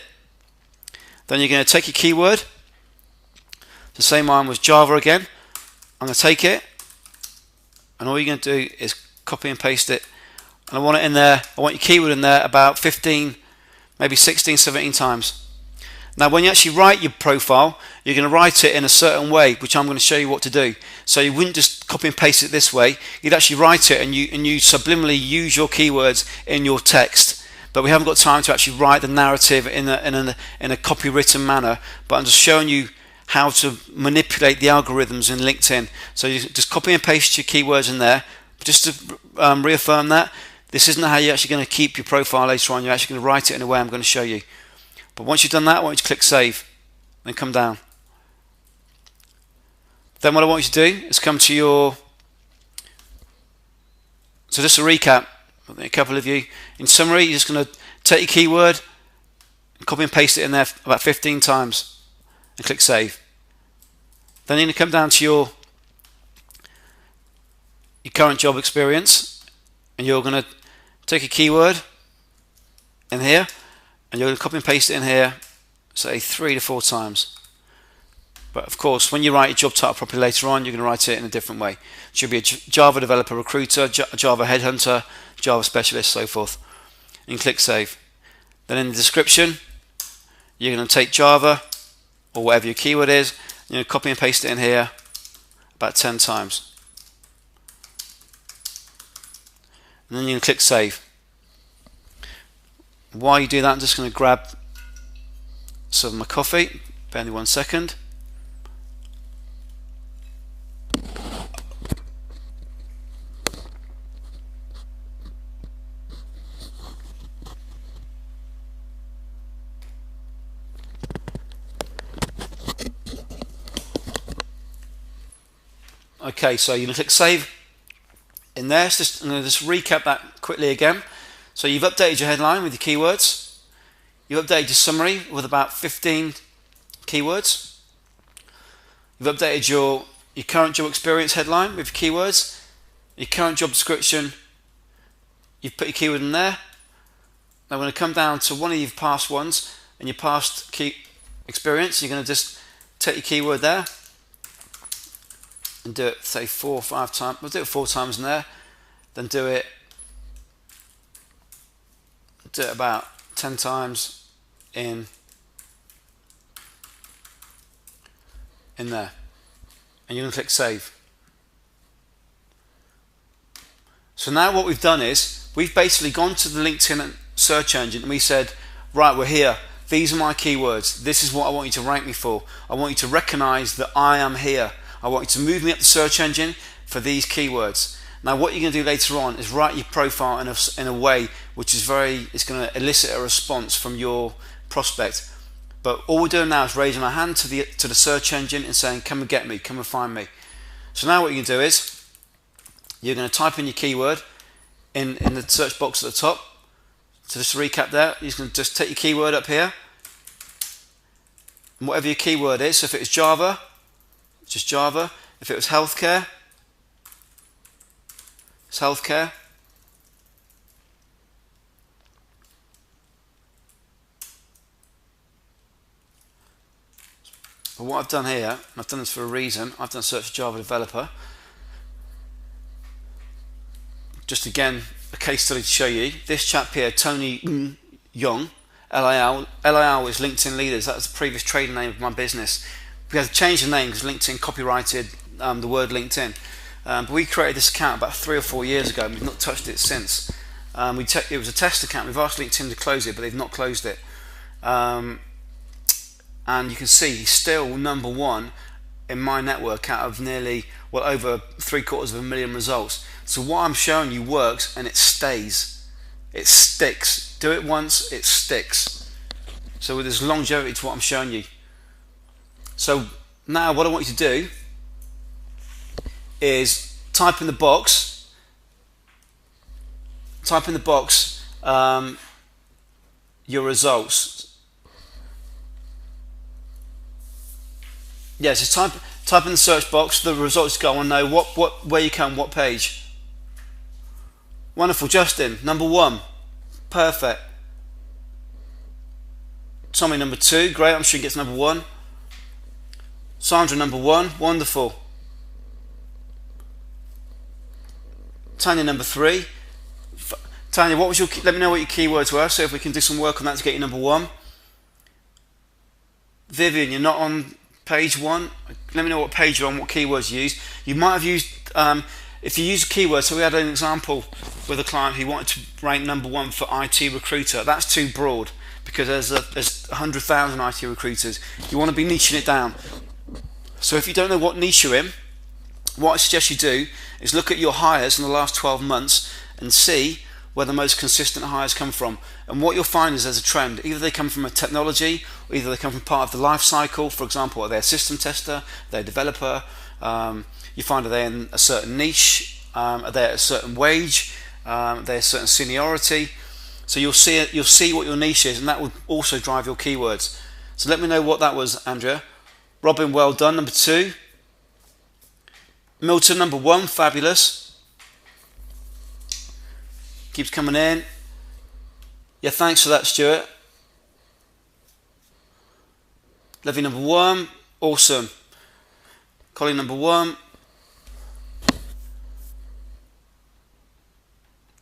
Then you're going to take your keyword. So say mine was Java again. I'm going to take it, and all you're going to do is copy and paste it. And I want it in there. I want your keyword in there about 15, maybe 16, 17 times. Now, when you actually write your profile, you're going to write it in a certain way, which I'm going to show you what to do. So you wouldn't just copy and paste it this way. You'd actually write it, and you subliminally use your keywords in your text. But we haven't got time to actually write the narrative in a copywritten manner. But I'm just showing you how to manipulate the algorithms in LinkedIn. So you just copy and paste your keywords in there. Just to reaffirm that, this isn't how you're actually going to keep your profile later on. You're actually going to write it in a way I'm going to show you. But once you've done that, I want you to click save. Then come down. Then what I want you to do is come to your... So just a recap, I think a couple of you. In summary, you're just going to take your keyword and copy and paste it in there about 15 times. And click save. Then you're going to come down to your current job experience, and you're going to take a keyword in here, and you're going to copy and paste it in here, say 3 to 4 times. But of course, when you write your job title properly later on, you're going to write it in a different way. It should be a Java developer recruiter, Java headhunter, Java specialist, so forth. And click save. Then in the description, you're going to take Java, or whatever your keyword is, you're going to copy and paste it in here about 10 times. And then you're going to click save. While you do that, I'm just going to grab some of my coffee. Bear with me 1 second. Okay, so you're going to click save in there. I'm going to just recap that quickly again. So you've updated your headline with your keywords. You've updated your summary with about 15 keywords. You've updated your current job experience headline with your keywords. Your current job description, you've put your keyword in there. Now we're going to come down to one of your past ones and your past key experience. You're going to just take your keyword there. and do it, say 4 or 5 times. We'll do it 4 times in there, then do it about 10 times in there, and you're going to click save. So now what we've done is we've basically gone to the LinkedIn search engine and we said, right, we're here, these are my keywords, this is what I want you to rank me for, I want you to recognize that I am here, I want you to move me up the search engine for these keywords. Now what you're going to do later on is write your profile in a way which is it's going to elicit a response from your prospect. But all we're doing now is raising our hand to the search engine and saying, come and get me, come and find me. So now what you can do is you're going to type in your keyword in the search box at the top. So just to recap there, you can just take your keyword up here, and whatever your keyword is, so if it was Java, just Java. If it was healthcare, it's healthcare. But what I've done here, and I've done this for a reason, I've done a search for Java developer. Just again, a case study to show you. This chap here, Tony Young, LIL is LinkedIn Leaders. That was the previous trading name of my business. We had to change the name because LinkedIn copyrighted the word LinkedIn. But we created this account about 3 or 4 years ago and we've not touched it since. It was a test account. We've asked LinkedIn to close it, but they've not closed it. And you can see he's still number 1 in my network out of nearly, well, over 750,000 results. So what I'm showing you works and it stays. It sticks. Do it once, it sticks. So there's longevity to what I'm showing you. So now what I want you to do is type in the box your results. Yeah, so type in the search box the results. Go on, know where you can, what page. Wonderful. Justin, number 1, perfect. Tommy, number 2, great, I'm sure he gets number 1. Sandra, number 1, wonderful. Tanya, number 3. Tanya, let me know what your keywords were, so if we can do some work on that to get you number 1. Vivian, you're not on page 1. Let me know what page you're on, what keywords you used. You might have used, if you use a keyword, so we had an example with a client who wanted to rank number 1 for IT recruiter. That's too broad because there's 100,000 IT recruiters. You want to be niching it down. So if you don't know what niche you're in, what I suggest you do is look at your hires in the last 12 months and see where the most consistent hires come from. And what you'll find is there's a trend. Either they come from a technology, or either they come from part of the life cycle. For example, are they a system tester, they're a developer, you find are they in a certain niche, are they at a certain wage, are they a certain seniority. So you'll see what your niche is, and that will also drive your keywords. So let me know what that was, Andrea. Robin, well done, number 2. Milton, number 1, fabulous. Keeps coming in. Yeah, thanks for that, Stuart. Levy, number 1, awesome. Colin, number 1.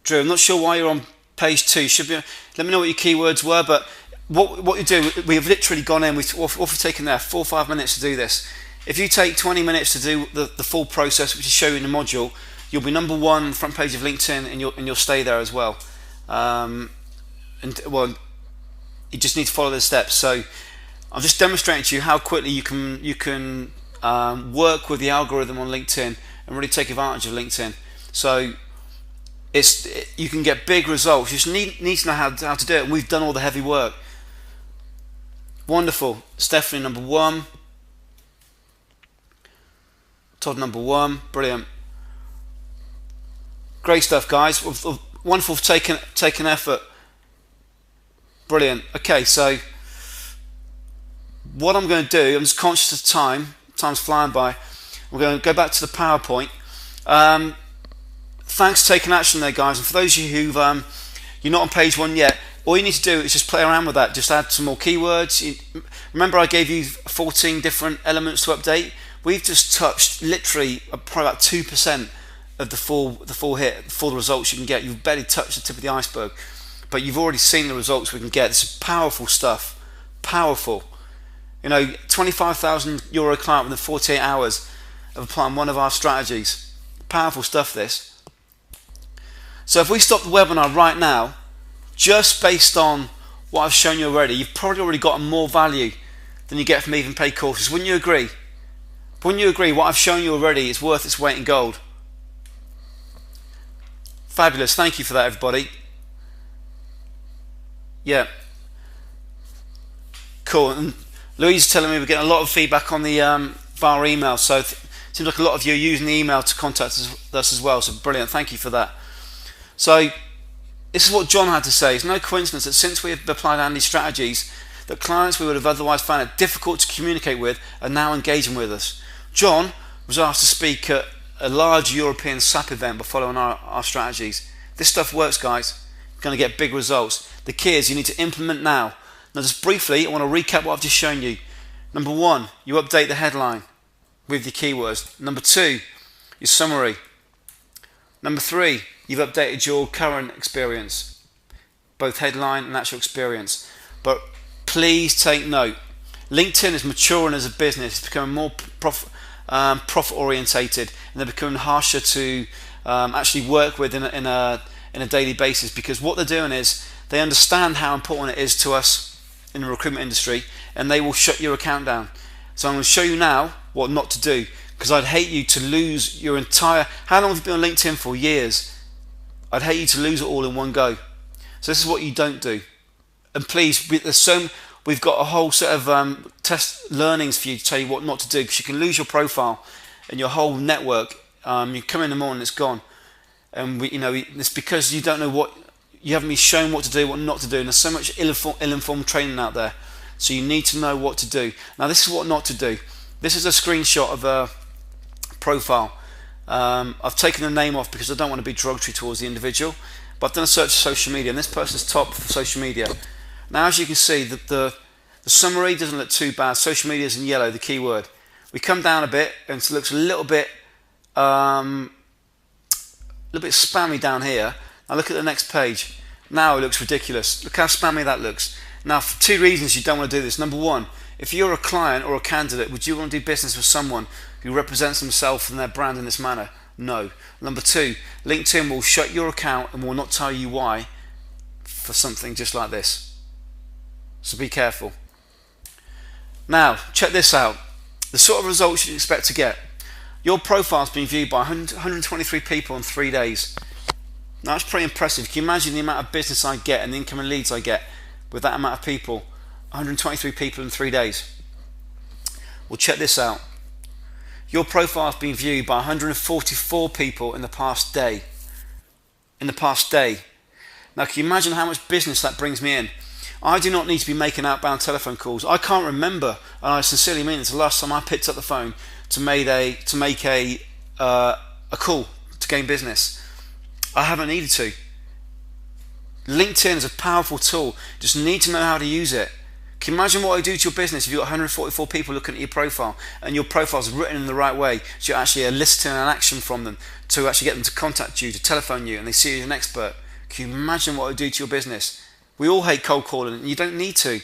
Drew, I'm not sure why you're on page 2. Should be. Let me know what your keywords were, but what you do, we have literally gone in, what we've taken there 4 or 5 minutes to do this. If you take 20 minutes to do the full process, which is shown in the module, you'll be number 1 front page of LinkedIn, and you'll stay there as well. Well, you just need to follow the steps. So I'm just demonstrating to you how quickly you can work with the algorithm on LinkedIn and really take advantage of LinkedIn. So you can get big results. You just need to know how to do it, and we've done all the heavy work. Wonderful. Stephanie, number 1. Todd, number 1. Brilliant. Great stuff, guys. Wonderful for taking effort. Brilliant. Okay, so what I'm going to do, I'm just conscious of time. Time's flying by. We're going to go back to the PowerPoint. Thanks for taking action there, guys. And for those of you who've you're not on page 1 yet, all you need to do is just play around with that. Just add some more keywords. Remember I gave you 14 different elements to update? we've just touched literally probably about 2% of the full hit, for the results you can get. You've barely touched the tip of the iceberg, but you've already seen the results we can get. This is powerful stuff. Powerful. You know, €25,000 client within 48 hours of applying one of our strategies. Powerful stuff, this. So if we stop the webinar right now, just based on what I've shown you already, you've probably already gotten more value than you get from even paid courses. Wouldn't you agree? Wouldn't you agree? What I've shown you already is worth its weight in gold. Fabulous. Thank you for that, everybody. Yeah. Cool. And Louise is telling me we're getting a lot of feedback on the via email. So it seems like a lot of you are using the email to contact us as well. So brilliant. Thank you for that. So this is what John had to say. It's no coincidence that since we have applied Andy's strategies, that clients we would have otherwise found it difficult to communicate with are now engaging with us. John was asked to speak at a large European SAP event by following our strategies. This stuff works, guys. You're going to get big results. The key is you need to implement now. Now, just briefly, I want to recap what I've just shown you. Number one, you update the headline with your keywords. Number two, your summary. Number three, you've updated your current experience, both headline and actual experience. But please take note, LinkedIn is maturing as a business. It's becoming more profit orientated, and they're becoming harsher to actually work with in a daily basis, because what they're doing is they understand how important it is to us in the recruitment industry, and they will shut your account down. So I'm going to show you now what not to do, because I'd hate you to lose your entire... How long have you been on LinkedIn for? Years. I'd hate you to lose it all in one go. So this is what you don't do. And please, we've got a whole set of test learnings for you to tell you what not to do, because you can lose your profile and your whole network. You come in the morning, it's gone, and it's because you don't know what, you haven't been shown what to do, what not to do, and there's so much ill-informed training out there. So you need to know what to do. Now, this is what not to do. This is a screenshot of a profile. I've taken the name off because I don't want to be derogatory towards the individual, but I've done a search for social media, and this person's top for social media. Now, as you can see, the summary doesn't look too bad. Social media is in yellow, the keyword. We come down a bit, and it looks a little bit spammy down here. Now look at the next page. Now it looks ridiculous. Look how spammy that looks. Now, for two reasons you don't want to do this. Number one, if you're a client or a candidate, would you want to do business with someone who represents themselves and their brand in this manner? No. Number two, LinkedIn will shut your account and will not tell you why for something just like this. So be careful. Now, check this out. The sort of results you expect to get. Your profile's been viewed by 123 people in 3 days. Now, that's pretty impressive. Can you imagine the amount of business I get and the incoming leads I get with that amount of people? 123 people in 3 days. Well, check this out. Your profile has been viewed by 144 people in the past day. In the past day. Now, can you imagine how much business that brings me in? I do not need to be making outbound telephone calls. I can't remember, and I sincerely mean it's the last time I picked up the phone to make a call to gain business. I haven't needed to. LinkedIn is a powerful tool. You just need to know how to use it. Can you imagine what I do to your business if you've got 144 people looking at your profile and your profile's written in the right way, so you're actually eliciting an action from them to actually get them to contact you, to telephone you, and they see you as an expert? Can you imagine what I do to your business? We all hate cold calling, and you don't need to.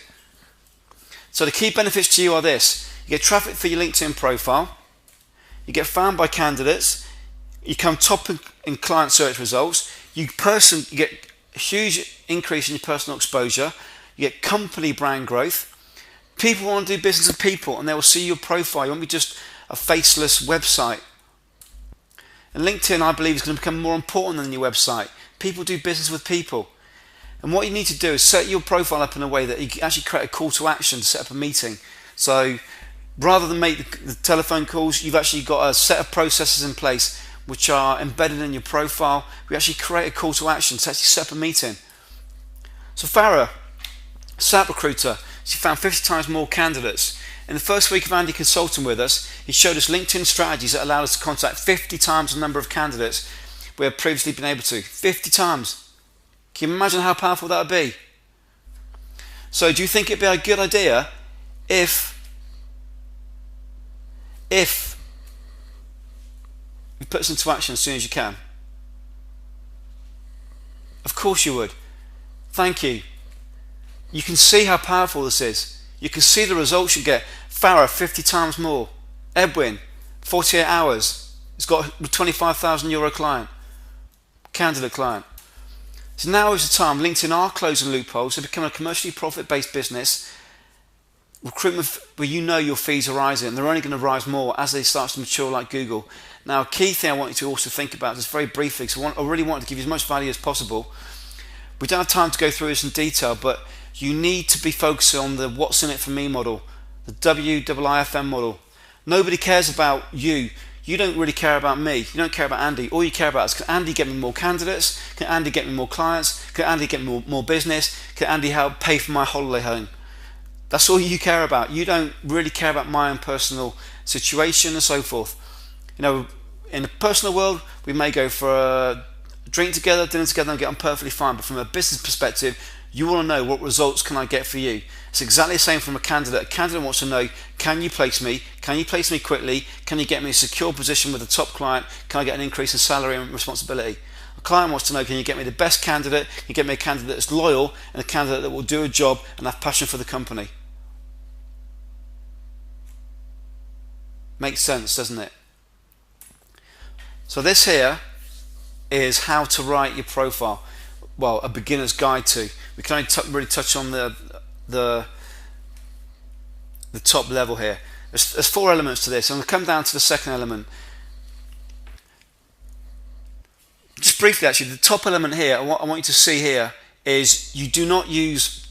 So the key benefits to you are this. You get traffic for your LinkedIn profile, you get found by candidates, you come top in client search results, you get a huge increase in your personal exposure, you get company brand growth. People want to do business with people, and they will see your profile. You won't be just a faceless website. And LinkedIn, I believe, is going to become more important than your website. People do business with people. And what you need to do is set your profile up in a way that you can actually create a call to action to set up a meeting. So rather than make the telephone calls, you've actually got a set of processes in place which are embedded in your profile. We actually create a call to action to actually set up a meeting. So Farah, SAP recruiter, she found 50 times more candidates. In the first week of Andy consulting with us, he showed us LinkedIn strategies that allowed us to contact 50 times the number of candidates we had previously been able to. 50 times. Can you imagine how powerful that would be? So do you think it'd be a good idea if put this into action as soon as you can? Of course you would. Thank you. You can see how powerful this is. You can see the results you get. Farah, 50 times more. Edwin, 48 hours. He's got a €25,000 client, candidate client. So now is the time. LinkedIn are closing loopholes to become a commercially profit-based business. Recruitment, where you know your fees are rising, and they're only going to rise more as they start to mature like Google. Now, a key thing I want you to also think about, just very briefly, because I really want to give you as much value as possible. We don't have time to go through this in detail, but you need to be focusing on the what's in it for me model, the WIIFM model. Nobody cares about you. You don't really care about me. You don't care about Andy. All you care about is, can Andy get me more candidates? Can Andy get me more clients? Can Andy get me more business? Can Andy help pay for my holiday home? That's all you care about. You don't really care about my own personal situation and so forth. You know, in the personal world, we may go for a drink together, dinner together, and get on perfectly fine. But from a business perspective, you want to know what results can I get for you. It's exactly the same from a candidate. A candidate wants to know, can you place me? Can you place me quickly? Can you get me a secure position with a top client? Can I get an increase in salary and responsibility? A client wants to know, can you get me the best candidate? Can you get me a candidate that's loyal and a candidate that will do a job and have passion for the company? Makes sense, doesn't it? So this here is how to write your profile. Well, a beginner's guide to. We can only really touch on the top level here. There's 4 elements to this. I'm going to come down to the second element. Just briefly, actually, the top element here, what I want you to see here is you do not use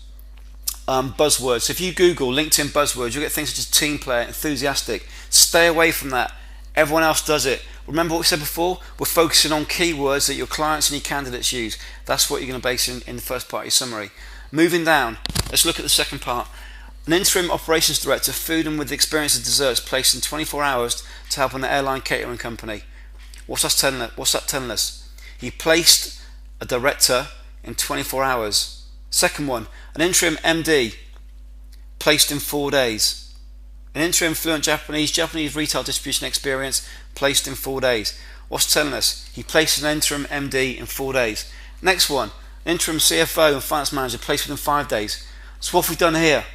buzzwords. So if you Google LinkedIn buzzwords, you'll get things such as team player, enthusiastic. Stay away from that. Everyone else does it. Remember what we said before? We're focusing on keywords that your clients and your candidates use. That's what you're going to base in the first part of your summary. Moving down, let's look at the second part. An interim operations director, food and with experience of desserts, placed in 24 hours to help an airline catering company. What's that telling us? He placed a director in 24 hours. Second one, an interim MD, placed in 4 days. An interim fluent Japanese retail distribution experience, placed in 4 days. What's telling us? He placed an interim MD in 4 days. Next one, interim CFO and finance manager, placed within 5 days. So what have we done here?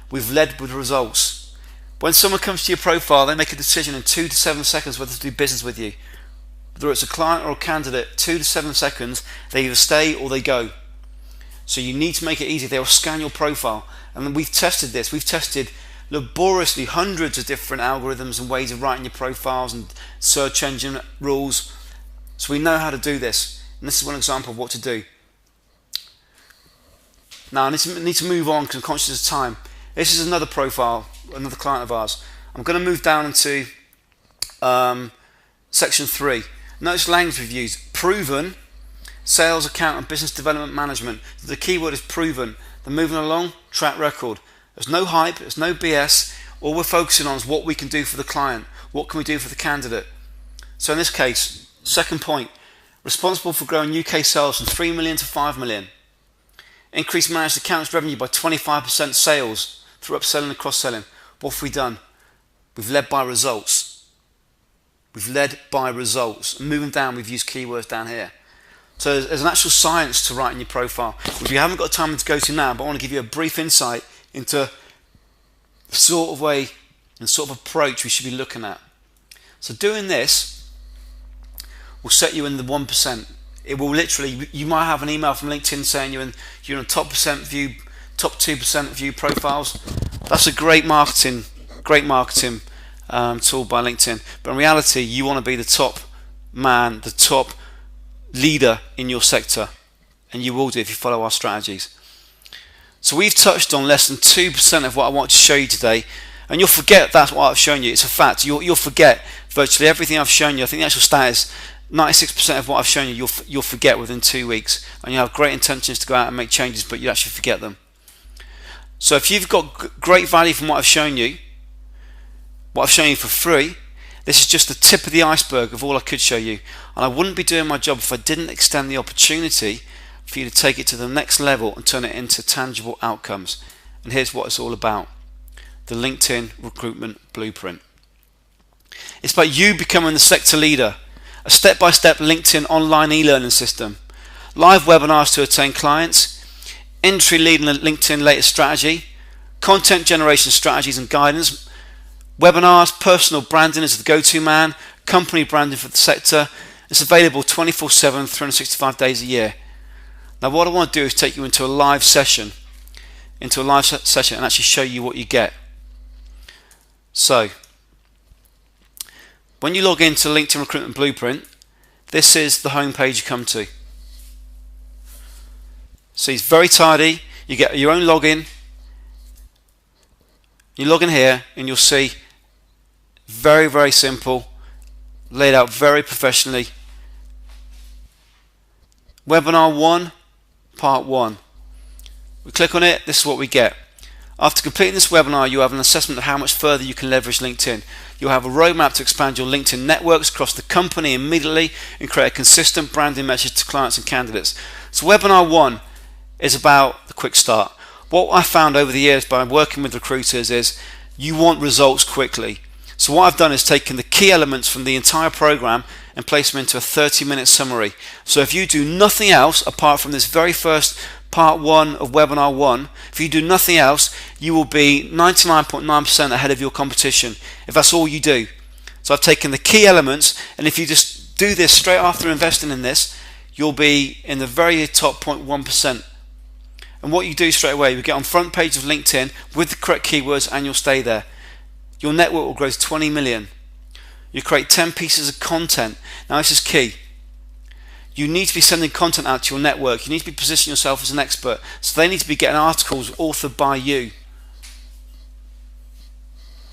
We've led with results. When someone comes to your profile, they make a decision in 2 to 7 seconds whether to do business with you. Whether it's a client or a candidate, 2 to 7 seconds, they either stay or they go. So you need to make it easy. They will scan your profile. And we've tested this. We've tested laboriously hundreds of different algorithms and ways of writing your profiles and search engine rules. So we know how to do this. And this is one example of what to do. Now I need to move on because I'm conscious of time. This is another profile, another client of ours. I'm going to move down into section 3. Notice language we've used. Proven, sales, account and business development management. The keyword is proven. They're moving along, track record. There's no hype, there's no BS. All we're focusing on is what we can do for the client. What can we do for the candidate? So in this case, second point, responsible for growing UK sales from 3 million to 5 million. Increase managed accounts revenue by 25% sales through upselling and cross-selling. What have we done? We've led by results. We've led by results. And moving down, we've used keywords down here. So there's an actual science to writing your profile, which we haven't got time to go to now, but I want to give you a brief insight into the sort of way and sort of approach we should be looking at. So doing this will set you in the 1%. It will literally, you might have an email from LinkedIn saying you're in the top 2% view profiles. That's a great marketing tool by LinkedIn. But in reality, you want to be the top man, the top leader in your sector, and you will do if you follow our strategies. So we've touched on less than 2% of what I want to show you today, and you'll forget that's what I've shown you. It's a fact. You'll forget virtually everything I've shown you. I think the actual stat is 96% of what I've shown you you'll forget within 2 weeks, and you have great intentions to go out and make changes, but you actually forget them. So if you've got great value from what I've shown you for free, this is just the tip of the iceberg of all I could show you, and I wouldn't be doing my job if I didn't extend the opportunity for you to take it to the next level and turn it into tangible outcomes. And here's what it's all about: the LinkedIn Recruitment Blueprint. It's about you becoming the sector leader, a step-by-step LinkedIn online e-learning system, live webinars to attain clients, industry leading LinkedIn latest strategy, content generation strategies and guidance, webinars, personal branding as the go-to man, company branding for the sector. It's available 24/7, 365 days a year. Now what I want to do is take you into a live session, and actually show you what you get. So when you log into LinkedIn Recruitment Blueprint, this is the home page you come to. See, it's very tidy. You get your own login. You log in here and you'll see very, very simple, laid out very professionally. Webinar 1, Part 1. We click on it, this is what we get. After completing this webinar, you have an assessment of how much further you can leverage LinkedIn. You'll have a roadmap to expand your LinkedIn networks across the company immediately and create a consistent branding message to clients and candidates. So Webinar 1 is about the quick start. What I found over the years by working with recruiters is you want results quickly. So what I've done is taken the key elements from the entire program and placed them into a 30-minute summary. So if you do nothing else apart from this very first Part 1 of Webinar 1, if you do nothing else, you will be 99.9% ahead of your competition if that's all you do. So I've taken the key elements, and if you just do this straight after investing in this, you'll be in the very top 0.1%. And what you do straight away, you get on front page of LinkedIn with the correct keywords and you'll stay there. Your network will grow to 20 million. You create 10 pieces of content. Now this is key. You need to be sending content out to your network. You need to be positioning yourself as an expert. So they need to be getting articles authored by you.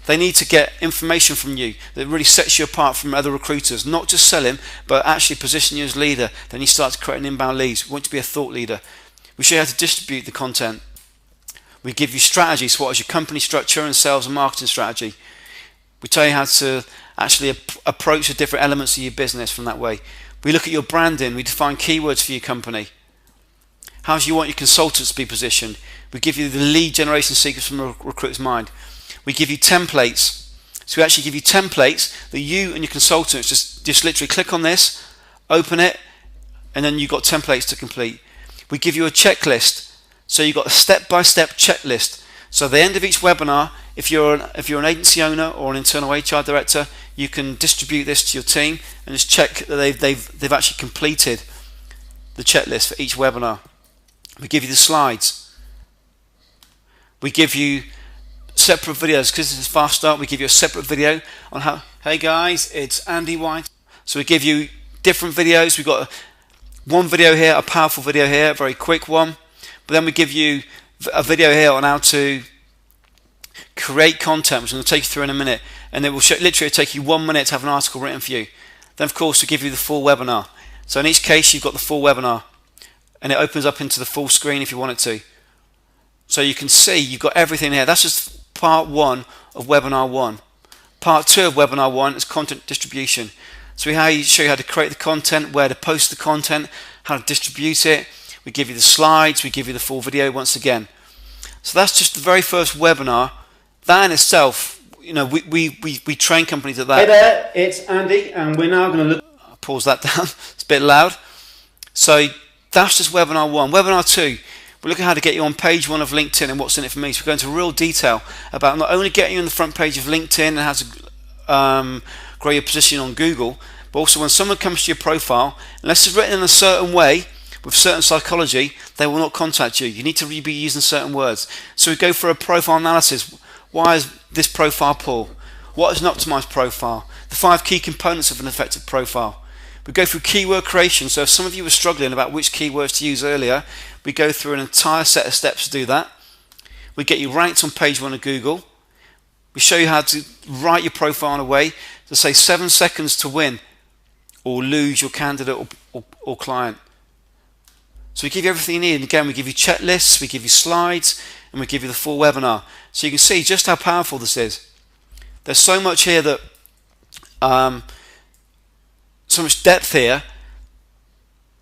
They need to get information from you that really sets you apart from other recruiters. Not just selling, but actually position you as leader. Then you start to create inbound leads. We want you to be a thought leader. We show you how to distribute the content. We give you strategies. So what is your company structure and sales and marketing strategy? We tell you how to actually approach the different elements of your business from that way. We look at your branding. We define keywords for your company. How do you want your consultants to be positioned? We give you the lead generation secrets from a recruiter's mind. We give you templates. So we actually give you templates that you and your consultants just literally click on this, open it, and then you've got templates to complete. We give you a checklist. So you've got a step-by-step checklist. So at the end of each webinar, if you're an agency owner or an internal HR director, you can distribute this to your team and just check that they've actually completed the checklist for each webinar. We give you the slides. We give you separate videos because this is fast start. We give you a separate video on how. Hey guys, it's Andy White. So we give you different videos. We've got one video here, a powerful video here, a very quick one. But then we give you a video here on how to create content, which I'm going to take you through in a minute, and it will literally take you 1 minute to have an article written for you. Then of course we give you the full webinar. So in each case you've got the full webinar, and it opens up into the full screen if you want it to. So you can see you've got everything here. That's just part 1 of Webinar 1. Part 2 of Webinar 1 is content distribution. So we show you how to create the content, where to post the content, how to distribute it. We give you the slides, we give you the full video once again. So that's just the very first webinar. That in itself, you know, we train companies at that. Hey there, it's Andy, and we're now going to look. I'll pause that down. It's a bit loud. So that's just Webinar 1. Webinar 2, we're looking at how to get you on page 1 of LinkedIn and what's in it for me. So we're going into real detail about not only getting you on the front page of LinkedIn and how to grow your position on Google, but also when someone comes to your profile, unless it's written in a certain way, with certain psychology, they will not contact you. You need to be using certain words. So we go for a profile analysis. Why is this profile poor? What is an optimized profile? The 5 key components of an effective profile. We go through keyword creation. So if some of you were struggling about which keywords to use earlier, we go through an entire set of steps to do that. We get you ranked on page 1 of Google. We show you how to write your profile in a way to say 7 seconds to win or lose your candidate or client. So we give you everything you need, and again we give you checklists, we give you slides, and we give you the full webinar. So you can see just how powerful this is. There's so much here that, so much depth here,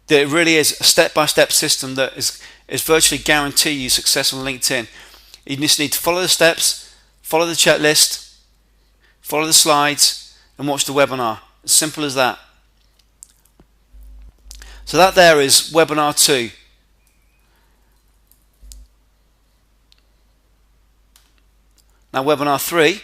that it really is a step-by-step system that is virtually guarantee you success on LinkedIn. You just need to follow the steps, follow the checklist, follow the slides, and watch the webinar. As simple as that. So that there is webinar 2. Now webinar 3,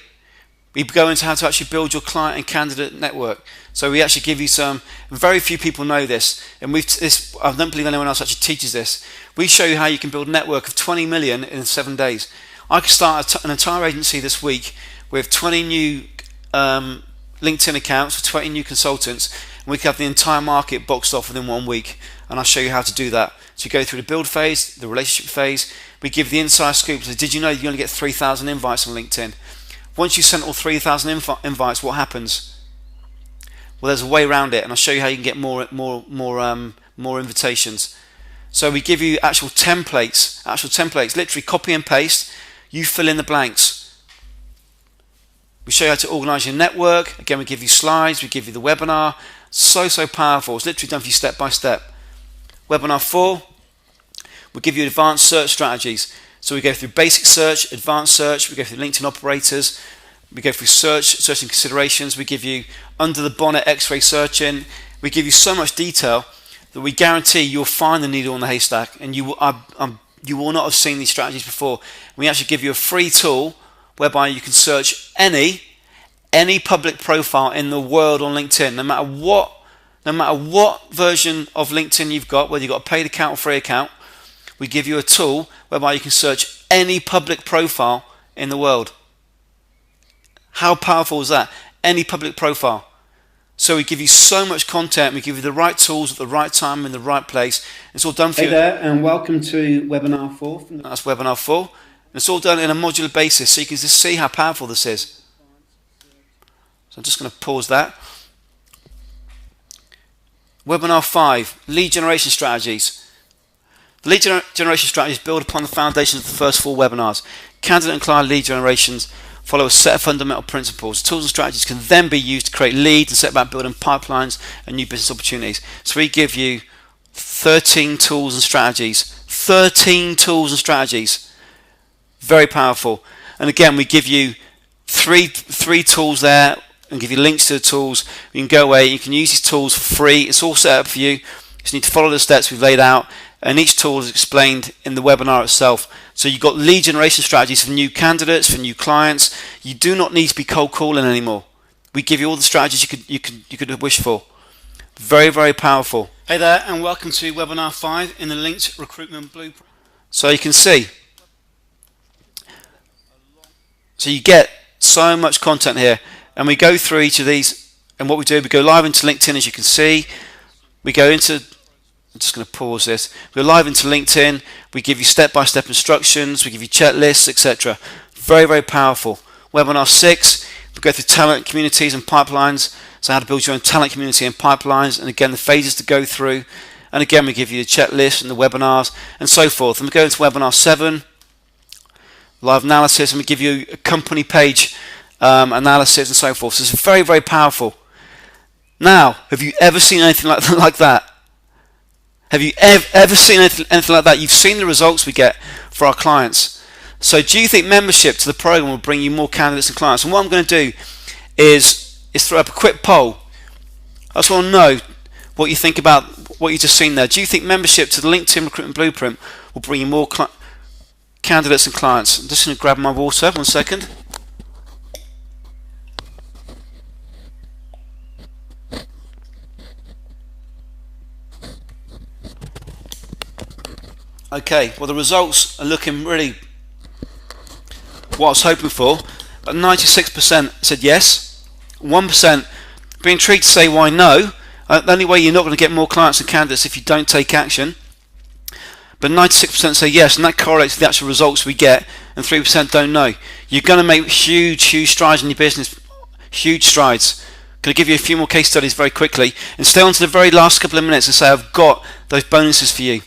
we go into how to actually build your client and candidate network. So we actually give you some, very few people know this, and I don't believe anyone else actually teaches this. We show you how you can build a network of 20 million in 7 days. I could start an entire agency this week with 20 new LinkedIn accounts for 20 new consultants, and we could have the entire market boxed off within 1 week, and I'll show you how to do that. So you go through the build phase, the relationship phase, we give the inside scoop. So did you know you only get 3,000 invites on LinkedIn? Once you send all 3,000 invites, what happens? Well, there's a way around it, and I'll show you how you can get more invitations. So we give you actual templates, literally copy and paste. You fill in the blanks. We show you how to organize your network. Again, we give you slides, we give you the webinar. So powerful. It's literally done for you step by step. Webinar 4, we give you advanced search strategies. So we go through basic search, advanced search, we go through LinkedIn operators, we go through searching considerations, we give you under the bonnet X-ray searching. We give you so much detail that we guarantee you'll find the needle in the haystack, and you will not have seen these strategies before. We actually give you a free tool whereby you can search any public profile in the world on LinkedIn, no matter what version of LinkedIn you've got, whether you've got a paid account or free account. We give you a tool whereby you can search any public profile in the world. How powerful is that? Any public profile. So we give you so much content, we give you the right tools at the right time in the right place. It's all done for you. Hey there, and welcome to webinar 4. That's webinar 4. And it's all done in a modular basis, so you can just see how powerful this is. So I'm just going to pause that. Webinar 5, lead generation strategies. The lead generation strategies build upon the foundations of the first 4 webinars. Candidate and client lead generations follow a set of fundamental principles. Tools and strategies can then be used to create leads and set about building pipelines and new business opportunities. So we give you 13 tools and strategies. 13 tools and strategies. Very powerful. And again, we give you three tools there and give you links to the tools. You can go away, you can use these tools for free. It's all set up for you. You just need to follow the steps we've laid out, and each tool is explained in the webinar itself. So you've got lead generation strategies for new candidates, for new clients. You do not need to be cold calling anymore. We give you all the strategies you could wish for. Very powerful. Hey there, and welcome to webinar 5 in the linked recruitment blueprint. So you can see, so you get so much content here, and we go through each of these, and what we do, we go live into LinkedIn, as you can see. We go into, I'm just going to pause this. We're live into LinkedIn. We give you step-by-step instructions. We give you checklists, etc. Very powerful. Webinar 6, we go through talent communities and pipelines. So how to build your own talent community and pipelines, and again the phases to go through. And again we give you the checklist and the webinars and so forth. And we go into webinar 7, live analysis, and we give you a company page analysis and so forth. So it's very powerful. Now, have you ever seen anything like that? Have you ever seen anything like that? You've seen the results we get for our clients. So do you think membership to the program will bring you more candidates and clients? And what I'm going to do is throw up a quick poll. I just want to know what you think about what you've just seen there. Do you think membership to the LinkedIn Recruitment Blueprint will bring you more candidates and clients? I'm just going to grab my water, 1 second. Okay, well the results are looking really what I was hoping for, but 96% said yes, 1% be intrigued to say why no. The only way you're not going to get more clients and candidates if you don't take action, but 96% say yes, and that correlates with the actual results we get, and 3% don't know. You're going to make huge strides in your business, huge strides. Going to give you a few more case studies very quickly, and stay on to the very last couple of minutes and say I've got those bonuses for you.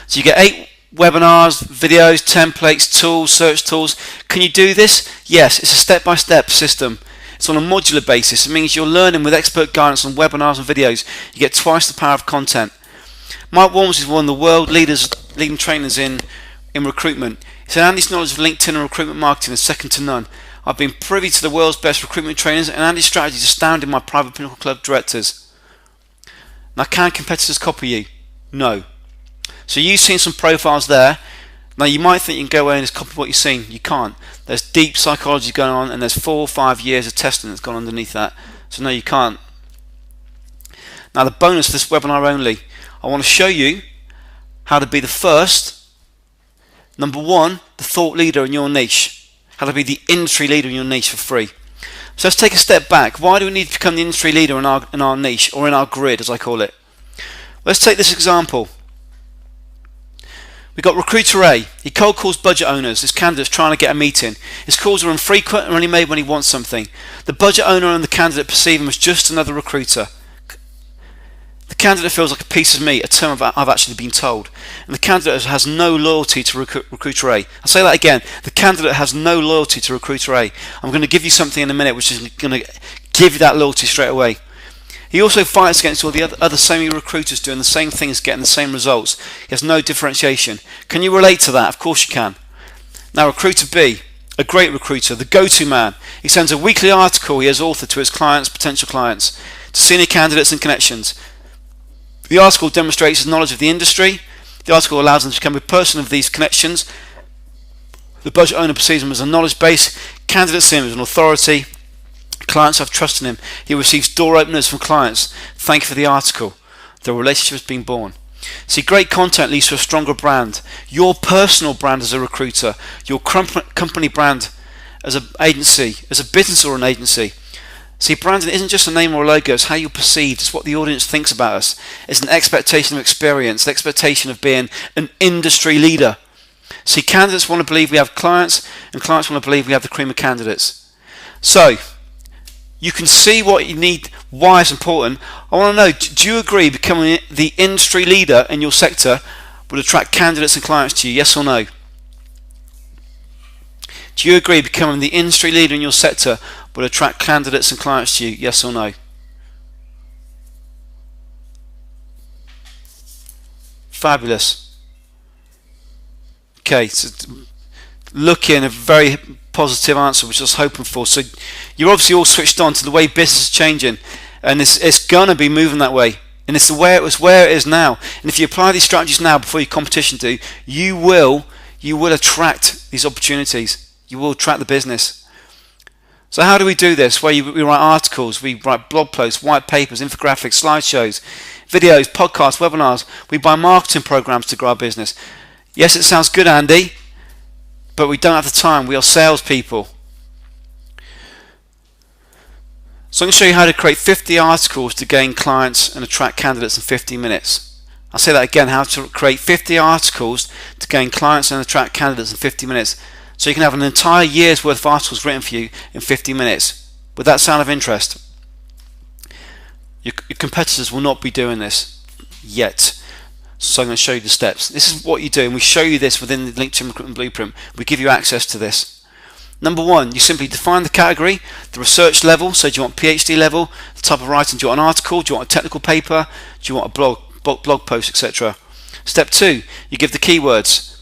So you get 8 webinars, videos, templates, tools, search tools. Can you do this? Yes, it's a step-by-step system. It's on a modular basis. It means you're learning with expert guidance on webinars and videos. You get twice the power of content. Mike Walms is one of the world leading trainers in recruitment. He said Andy's knowledge of LinkedIn and recruitment marketing is second to none. I've been privy to the world's best recruitment trainers, and Andy's strategy is astounding my private pinnacle club directors. Now, can competitors copy you? No. So you've seen some profiles there. Now you might think you can go away and just copy what you've seen. You can't. There's deep psychology going on, and there's 4 or 5 years of testing that's gone underneath that. So no, you can't. Now the bonus for this webinar only, I want to show you how to be the first, number 1, the thought leader in your niche. How to be the industry leader in your niche for free. So let's take a step back. Why do we need to become the industry leader in our niche, or in our grid as I call it? Let's take this example. We've got Recruiter A. He cold calls budget owners. His candidate's trying to get a meeting. His calls are infrequent and only made when he wants something. The budget owner and the candidate perceive him as just another recruiter. The candidate feels like a piece of meat, a term I've actually been told. And the candidate has no loyalty to Recruiter A. I'll say that again. The candidate has no loyalty to Recruiter A. I'm going to give you something in a minute which is going to give you that loyalty straight away. He also fights against all the other semi-recruiters doing the same things, getting the same results. He has no differentiation. Can you relate to that? Of course you can. Now, Recruiter B, a great recruiter, the go-to man. He sends a weekly article he has authored to his clients, potential clients, to senior candidates and connections. The article demonstrates his knowledge of the industry. The article allows him to become a person of these connections. The budget owner perceives him as a knowledge base. Candidates see him as an authority. Clients have trust in him. He receives door openers from clients. Thank you for the article. The relationship has been born. See, great content leads to a stronger brand. Your personal brand as a recruiter, your company brand as an agency, as a business or an agency. See, branding isn't just a name or a logo, it's how you're perceived, it's what the audience thinks about us. It's an expectation of experience, an expectation of being an industry leader. See, candidates want to believe we have clients, and clients want to believe we have the cream of candidates. So, you can see what you need, why it's important. I want to know, do you agree becoming the industry leader in your sector would attract candidates and clients to you, yes or no? Do you agree becoming the industry leader in your sector would attract candidates and clients to you, yes or no? Fabulous. Okay, so looking a very positive answer, which I was hoping for. So you're obviously all switched on to the way business is changing, and it's going to be moving that way, and it's where it is now. And if you apply these strategies now before your competition do, you will attract these opportunities. You will attract the business. So how do we do this? Well, we write articles, we write blog posts, white papers, infographics, slideshows, videos, podcasts, webinars. We buy marketing programs to grow our business. Yes, it sounds good, Andy, but we don't have the time. We are salespeople. So I'm going to show you how to create 50 articles to gain clients and attract candidates in 15 minutes. I'll say that again, how to create 50 articles to gain clients and attract candidates in 50 minutes. So you can have an entire year's worth of articles written for you in 50 minutes. Would that sound of interest? Your competitors will not be doing this yet. So I'm going to show you the steps. This is what you do, and we show you this within the LinkedIn Recruitment Blueprint. We give you access to this. Number 1, you simply define the category, the research level. So do you want PhD level? The type of writing, do you want an article? Do you want a technical paper? Do you want a blog post, etc.? Step 2, you give the keywords.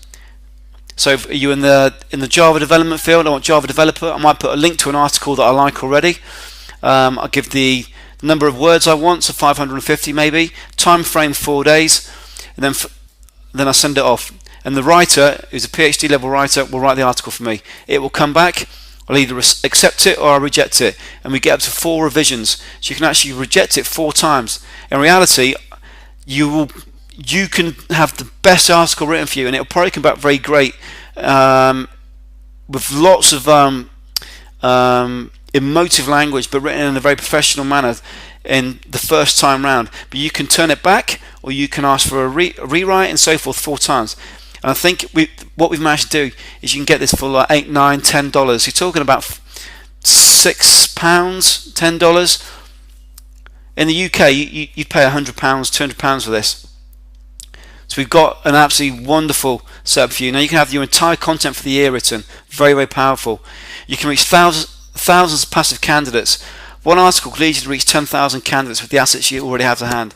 So if you're in the Java development field, I want Java developer, I might put a link to an article that I like already. I'll give the number of words I want, so 550 maybe. Time frame 4 days, and then I send it off. And the writer, who's a PhD level writer, will write the article for me. It will come back. I'll either accept it or I'll reject it, and we get up to 4 revisions. So you can actually reject it 4 times. In reality, you can have the best article written for you, and it'll probably come back very great, with lots of emotive language, but written in a very professional manner in the first time round. But you can turn it back, or you can ask for a rewrite, and so forth 4 times. And I think what we've managed to do is you can get this for like $8, $9, $10. You're talking about £6, $10. In the UK, you'd pay £100, £200 for this. So we've got an absolutely wonderful setup for you. Now you can have your entire content for the year written. Very, very powerful. You can reach thousands of passive candidates. One article could lead you to reach 10,000 candidates with the assets you already have to hand.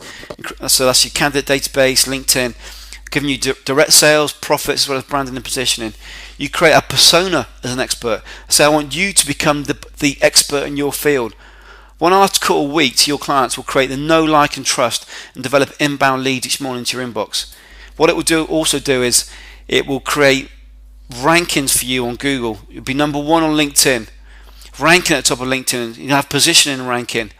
So that's your candidate database, LinkedIn, giving you direct sales, profits, as well as branding and positioning. You create a persona as an expert. So I want you to become the expert in your field. One article a week to your clients will create the know, like and trust and develop inbound leads each morning into your inbox. What it will also do is it will create rankings for you on Google. You'll be number one on LinkedIn, ranking at the top of LinkedIn. You have positioning and ranking.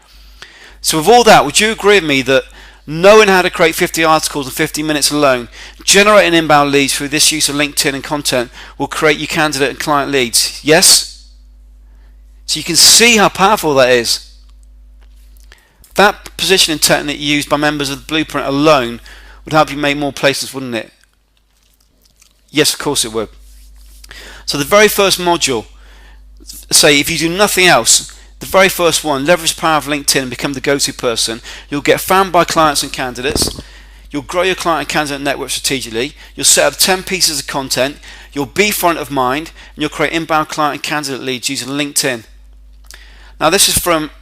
So with all that, would you agree with me that knowing how to create 50 articles in 50 minutes alone, generating inbound leads through this use of LinkedIn and content will create you candidate and client leads? Yes? So you can see how powerful that is. That positioning technique used by members of the Blueprint alone would help you make more placements, wouldn't it? Yes, of course it would. So the very first module, say if you do nothing else, the very first one, leverage the power of LinkedIn and become the go-to person. You'll get found by clients and candidates. You'll grow your client and candidate network strategically. You'll set up 10 pieces of content. You'll be front of mind, and you'll create inbound client and candidate leads using LinkedIn. Now this is from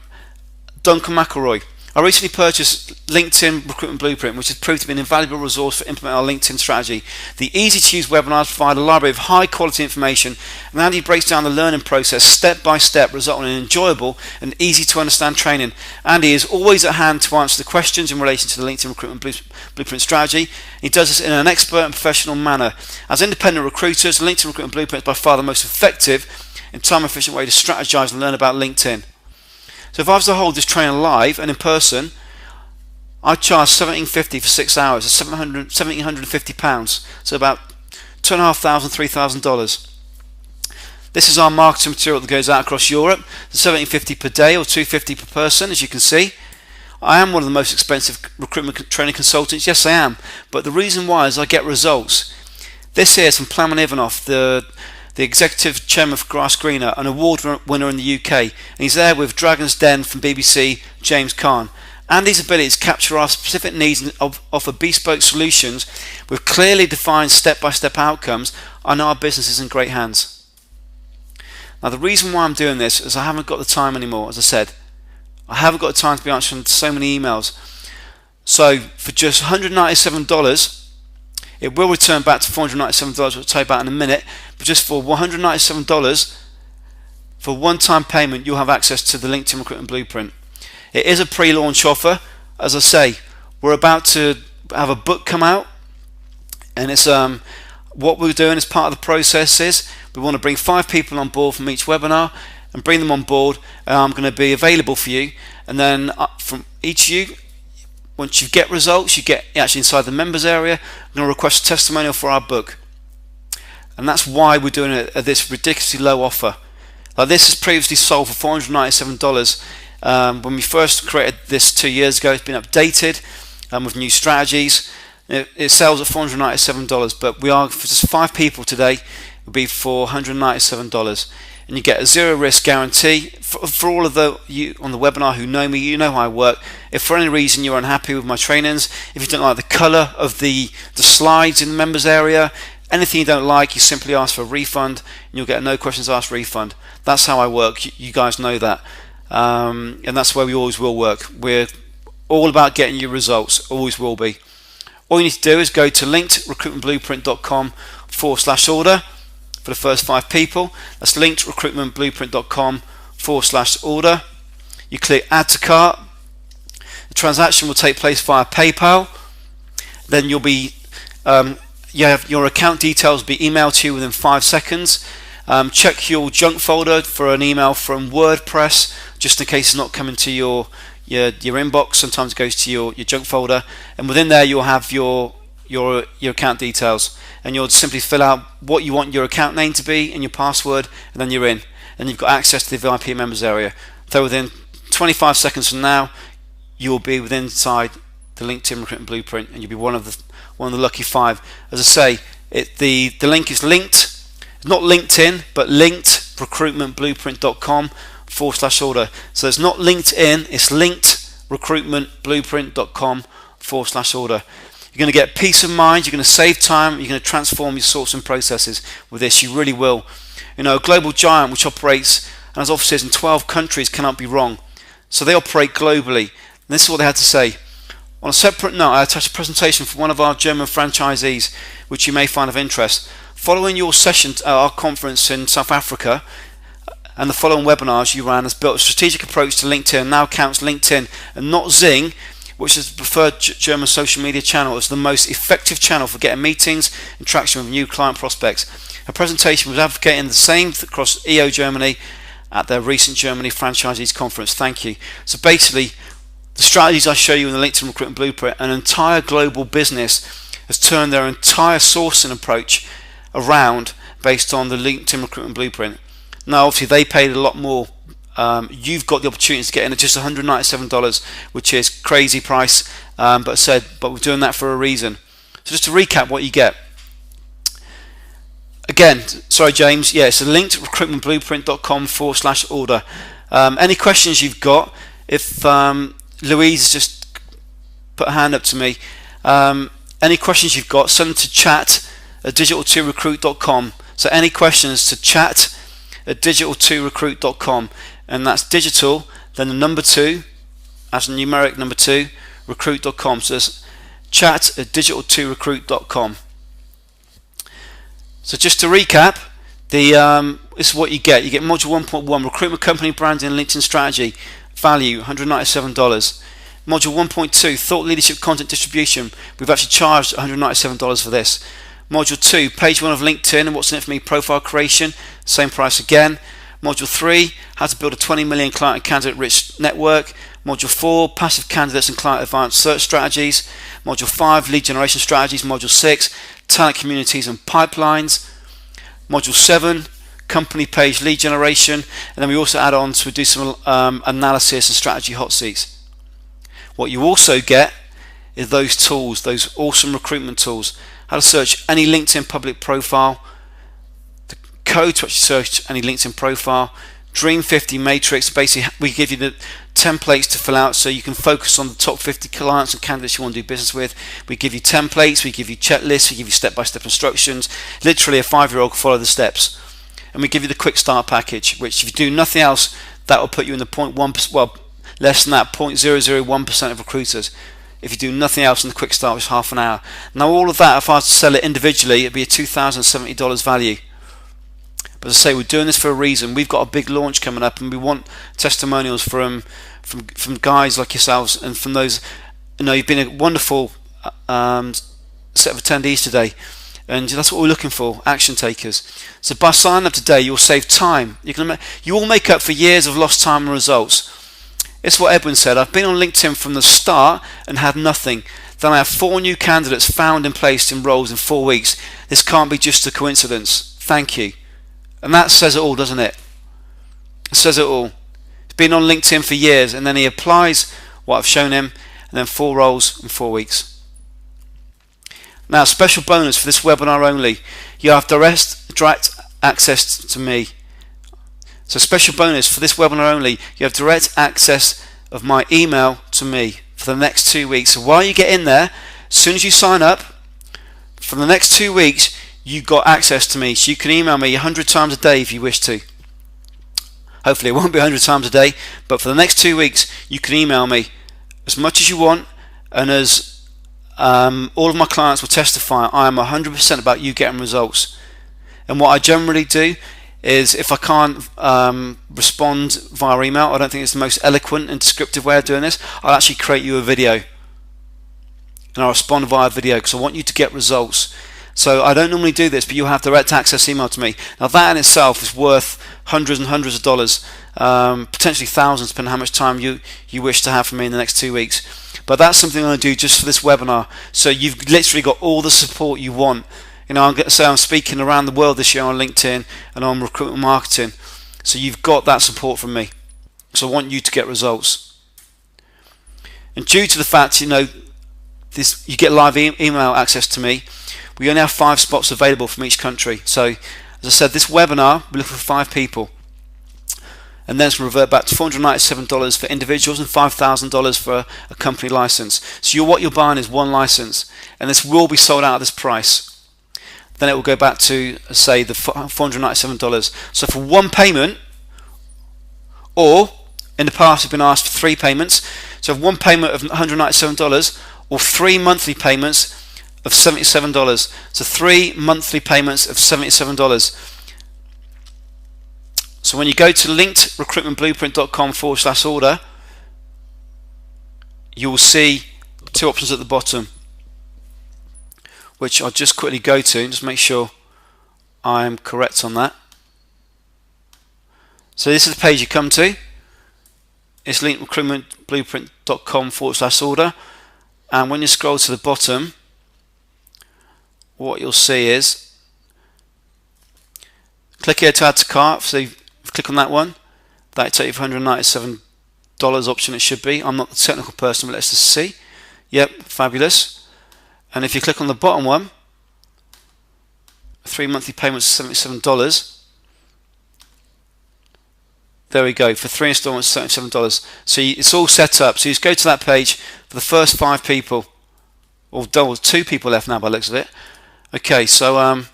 Duncan McElroy. I recently purchased LinkedIn Recruitment Blueprint, which has proved to be an invaluable resource for implementing our LinkedIn strategy. The easy-to-use webinars provide a library of high-quality information, and Andy breaks down the learning process step by step, resulting in enjoyable and easy-to-understand training. Andy is always at hand to answer the questions in relation to the LinkedIn Recruitment Blueprint strategy. He does this in an expert and professional manner. As independent recruiters, LinkedIn Recruitment Blueprint is by far the most effective and time-efficient way to strategize and learn about LinkedIn. So if I was to hold this training live and in person, I'd charge $1,750 for 6 hours, £1,750, so about $2,500, $3,000. This is our marketing material that goes out across Europe. It's $1,750 per day or $250 per person, as you can see. I am one of the most expensive recruitment training consultants. Yes, I am. But the reason why is I get results. This here is from Plamen Ivanov, the executive chairman for Grass Greener, an award winner in the UK, and he's there with Dragon's Den from BBC, James Caan. Andy's ability to capture our specific needs and offer bespoke solutions with clearly defined step-by-step outcomes. I know our business is in great hands. Now the reason why I'm doing this is I haven't got the time anymore, as I said. I haven't got the time to be answering so many emails. So for just $197, it will return back to $497, which I'll tell you about in a minute, but just for $197, for one-time payment, you'll have access to the LinkedIn Recruitment Blueprint. It is a pre-launch offer. As I say, we're about to have a book come out, and it's what we're doing as part of the process is we want to bring 5 people on board from each webinar and bring them on board. I'm going to be available for you, and then from each of you, once you get results, you get actually inside the members area. I'm going to request a testimonial for our book, and that's why we're doing it at this ridiculously low offer. Like this is previously sold for $497 when we first created this 2 years ago. It's been updated with new strategies. It sells at $497, but we are for just 5 people today. It will be for $197. And you get a zero risk guarantee for all of you on the webinar who know me. You know how I work. If for any reason you're unhappy with my trainings, if you don't like the color of the slides in the members area, anything you don't like, you simply ask for a refund and you'll get a no questions asked refund. That's how I work. You guys know that, and that's where we always will work. We're all about getting you results, always will be. All you need to do is go to linkedrecruitmentblueprint.com/order for the first 5 people. That's linkedrecruitmentblueprint.com/order. You click add to cart. The transaction will take place via PayPal. Then you'll be your account details will be emailed to you within 5 seconds. Check your junk folder for an email from WordPress, just in case it's not coming to your inbox. Sometimes it goes to your junk folder, and within there you'll have your account details, and you'll simply fill out what you want your account name to be and your password, and then you're in, and you've got access to the VIP members area. So within 25 seconds from now, you'll be within inside the LinkedIn Recruitment Blueprint, and you'll be one of the lucky 5. As I say, the link is linked, not LinkedIn, but linkedrecruitmentblueprint.com/order. So it's not LinkedIn, it's linkedrecruitmentblueprint.com/order. You're going to get peace of mind, you're going to save time, you're going to transform your sourcing processes with this. You really will. You know, a global giant which operates and has offices in 12 countries cannot be wrong. So they operate globally. And this is what they had to say. On a separate note, I attached a presentation from one of our German franchisees, which you may find of interest. Following your session at our conference in South Africa, and the following webinars you ran has built a strategic approach to LinkedIn and now counts LinkedIn and not Zing, which is the preferred German social media channel, as the most effective channel for getting meetings and traction with new client prospects. Her presentation was advocating the same across EO Germany at their recent Germany Franchisees Conference. Thank you. So basically, the strategies I show you in the LinkedIn Recruitment Blueprint, an entire global business has turned their entire sourcing approach around based on the LinkedIn Recruitment Blueprint. Now, obviously, they paid a lot more. You've got the opportunity to get in at just $197, which is crazy price, but we're doing that for a reason. So just to recap what you get. Again, sorry James, yeah, it's a link to recruitmentblueprint.com/order. Any questions you've got, if Louise just put a hand up to me, any questions you've got, send them to chat@digital2recruit.com. So any questions to chat@digital2recruit.com, and that's digital, then the number 2, as a numeric number 2, recruit.com. So it's chat@digital2recruit.com. So just to recap, this is what you get. You get module 1.1, recruitment company branding and LinkedIn strategy, value $197. Module 1.2, thought leadership content distribution. We've actually charged $197 for this. Module 2, page 1 of LinkedIn and what's in it for me, profile creation, same price again. Module 3, how to build a 20 million client and candidate rich network. Module 4, passive candidates and client advanced search strategies. Module 5, lead generation strategies. Module 6, talent communities and pipelines. Module 7, company page lead generation. And then we also add on to do some analysis and strategy hot seats. What you also get is those tools, those awesome recruitment tools. How to search any LinkedIn public profile, the code to actually search any LinkedIn profile, Dream 50 Matrix. Basically, we give you the templates to fill out so you can focus on the top 50 clients and candidates you want to do business with. We give you templates, we give you checklists, we give you step-by-step instructions. Literally, a 5-year-old can follow the steps. And we give you the quick start package, which if you do nothing else, that will put you in the 0.1%, well, less than that, 0.001% of recruiters. If you do nothing else in the quick start, it's half an hour. Now all of that, if I was to sell it individually, it'd be a $2,070 value. But as I say, we're doing this for a reason. We've got a big launch coming up, and we want testimonials from guys like yourselves and from those. You've been a wonderful set of attendees today, and that's what we're looking for, action takers. So by signing up today, you'll save time. You will make up for years of lost time and results. It's what Edwin said. I've been on LinkedIn from the start and had nothing. Then I have 4 new candidates found and placed in roles in 4 weeks. This can't be just a coincidence. Thank you. And that says it all, doesn't it? It says it all. He's been on LinkedIn for years, and then he applies what I've shown him, and then 4 roles in 4 weeks. Now, special bonus for this webinar only. You have direct access to me. So special bonus for this webinar only, you have direct access of my email to me for the next 2 weeks. So while you get in there, as soon as you sign up, for the next 2 weeks, you've got access to me. So you can email me 100 times a day if you wish to. Hopefully it won't be 100 times a day, but for the next 2 weeks, you can email me as much as you want, and as all of my clients will testify, I am 100% about you getting results. And what I generally do is, if I can't respond via email, I don't think it's the most eloquent and descriptive way of doing this, I'll actually create you a video, and I'll respond via video because I want you to get results. So I don't normally do this, but you'll have direct access email to me. Now that in itself is worth hundreds and hundreds of dollars, potentially thousands, depending on how much time you wish to have from me in the next 2 weeks. But that's something I'm going to do just for this webinar. So you've literally got all the support you want. I'm going to say I'm speaking around the world this year on LinkedIn and on recruitment marketing. So you've got that support from me. So I want you to get results. And due to the fact, you get live email access to me, we only have 5 spots available from each country. So as I said, this webinar, we're looking for 5 people. And then it's going to revert back to $497 for individuals and $5,000 for a company license. So what you're buying is 1 license, and this will be sold out at this price. Then it will go back to, say, the $497. So for 1 payment, or in the past we've been asked for 3 payments. So 1 payment of $197 or 3 monthly payments of $77. So 3 monthly payments of $77. So when you go to linkedrecruitmentblueprint.com/order, you will see two options at the bottom, which I'll just quickly go to and just make sure I'm correct on that. So this is the page you come to. It's linkedrecruitmentblueprint.com/order, and when you scroll to the bottom, what you'll see is click here to add to cart. So you click on that one. That'll take you for $197 option. It should be. I'm not the technical person, but let's just see. Yep, fabulous. And if you click on the bottom one, 3 monthly payments of $77. There we go, for 3 installments, $77. So it's all set up. So you just go to that page for the first 5 people, or 2 people left now by the looks of it. Okay, so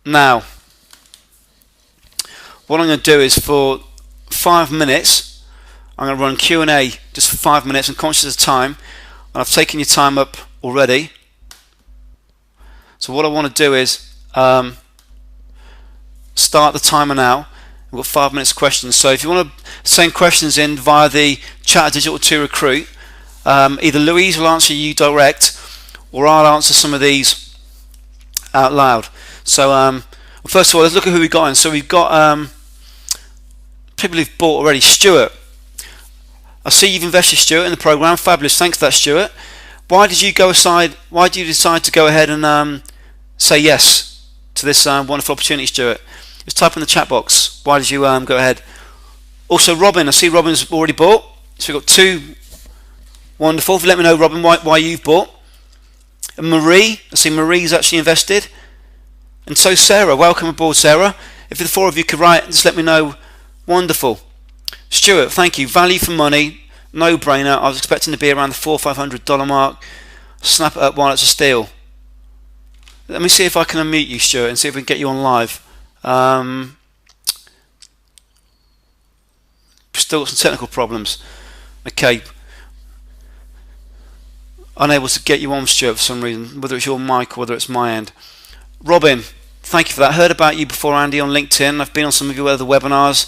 now what I'm going to do is for 5 minutes, I'm going to run Q&A just for 5 minutes. I'm conscious of time, and I've taken your time up already. So what I want to do is start the timer now. We've got 5 minutes of questions. So if you want to send questions in via the chat at Digital to Recruit, either Louise will answer you direct, or I'll answer some of these out loud. So well, first of all, let's look at who we've got in. So we've got people who've bought already. Stuart, I see you've invested, Stuart, in the program. Fabulous, thanks for that, Stuart. Why did you decide to go ahead and say yes to this wonderful opportunity, Stuart? Just type in the chat box. Why did you go ahead? Also, Robin, I see Robin's already bought. So we've got 2. Wonderful. Let me know, Robin, why you've bought. And Marie, I see Marie's actually invested. And so Sarah, welcome aboard, Sarah. If the 4 of you could write, just let me know. Wonderful. Stuart, thank you. Value for money. No brainer. I was expecting to be around the $400-500 mark. Snap it up while it's a steal. Let me see if I can unmute you, Stuart, and see if we can get you on live. Still got some technical problems. Okay. Unable to get you on, Stuart, for some reason, whether it's your mic or whether it's my end. Robin, thank you for that. Heard about you before, Andy, on LinkedIn. I've been on some of your other webinars.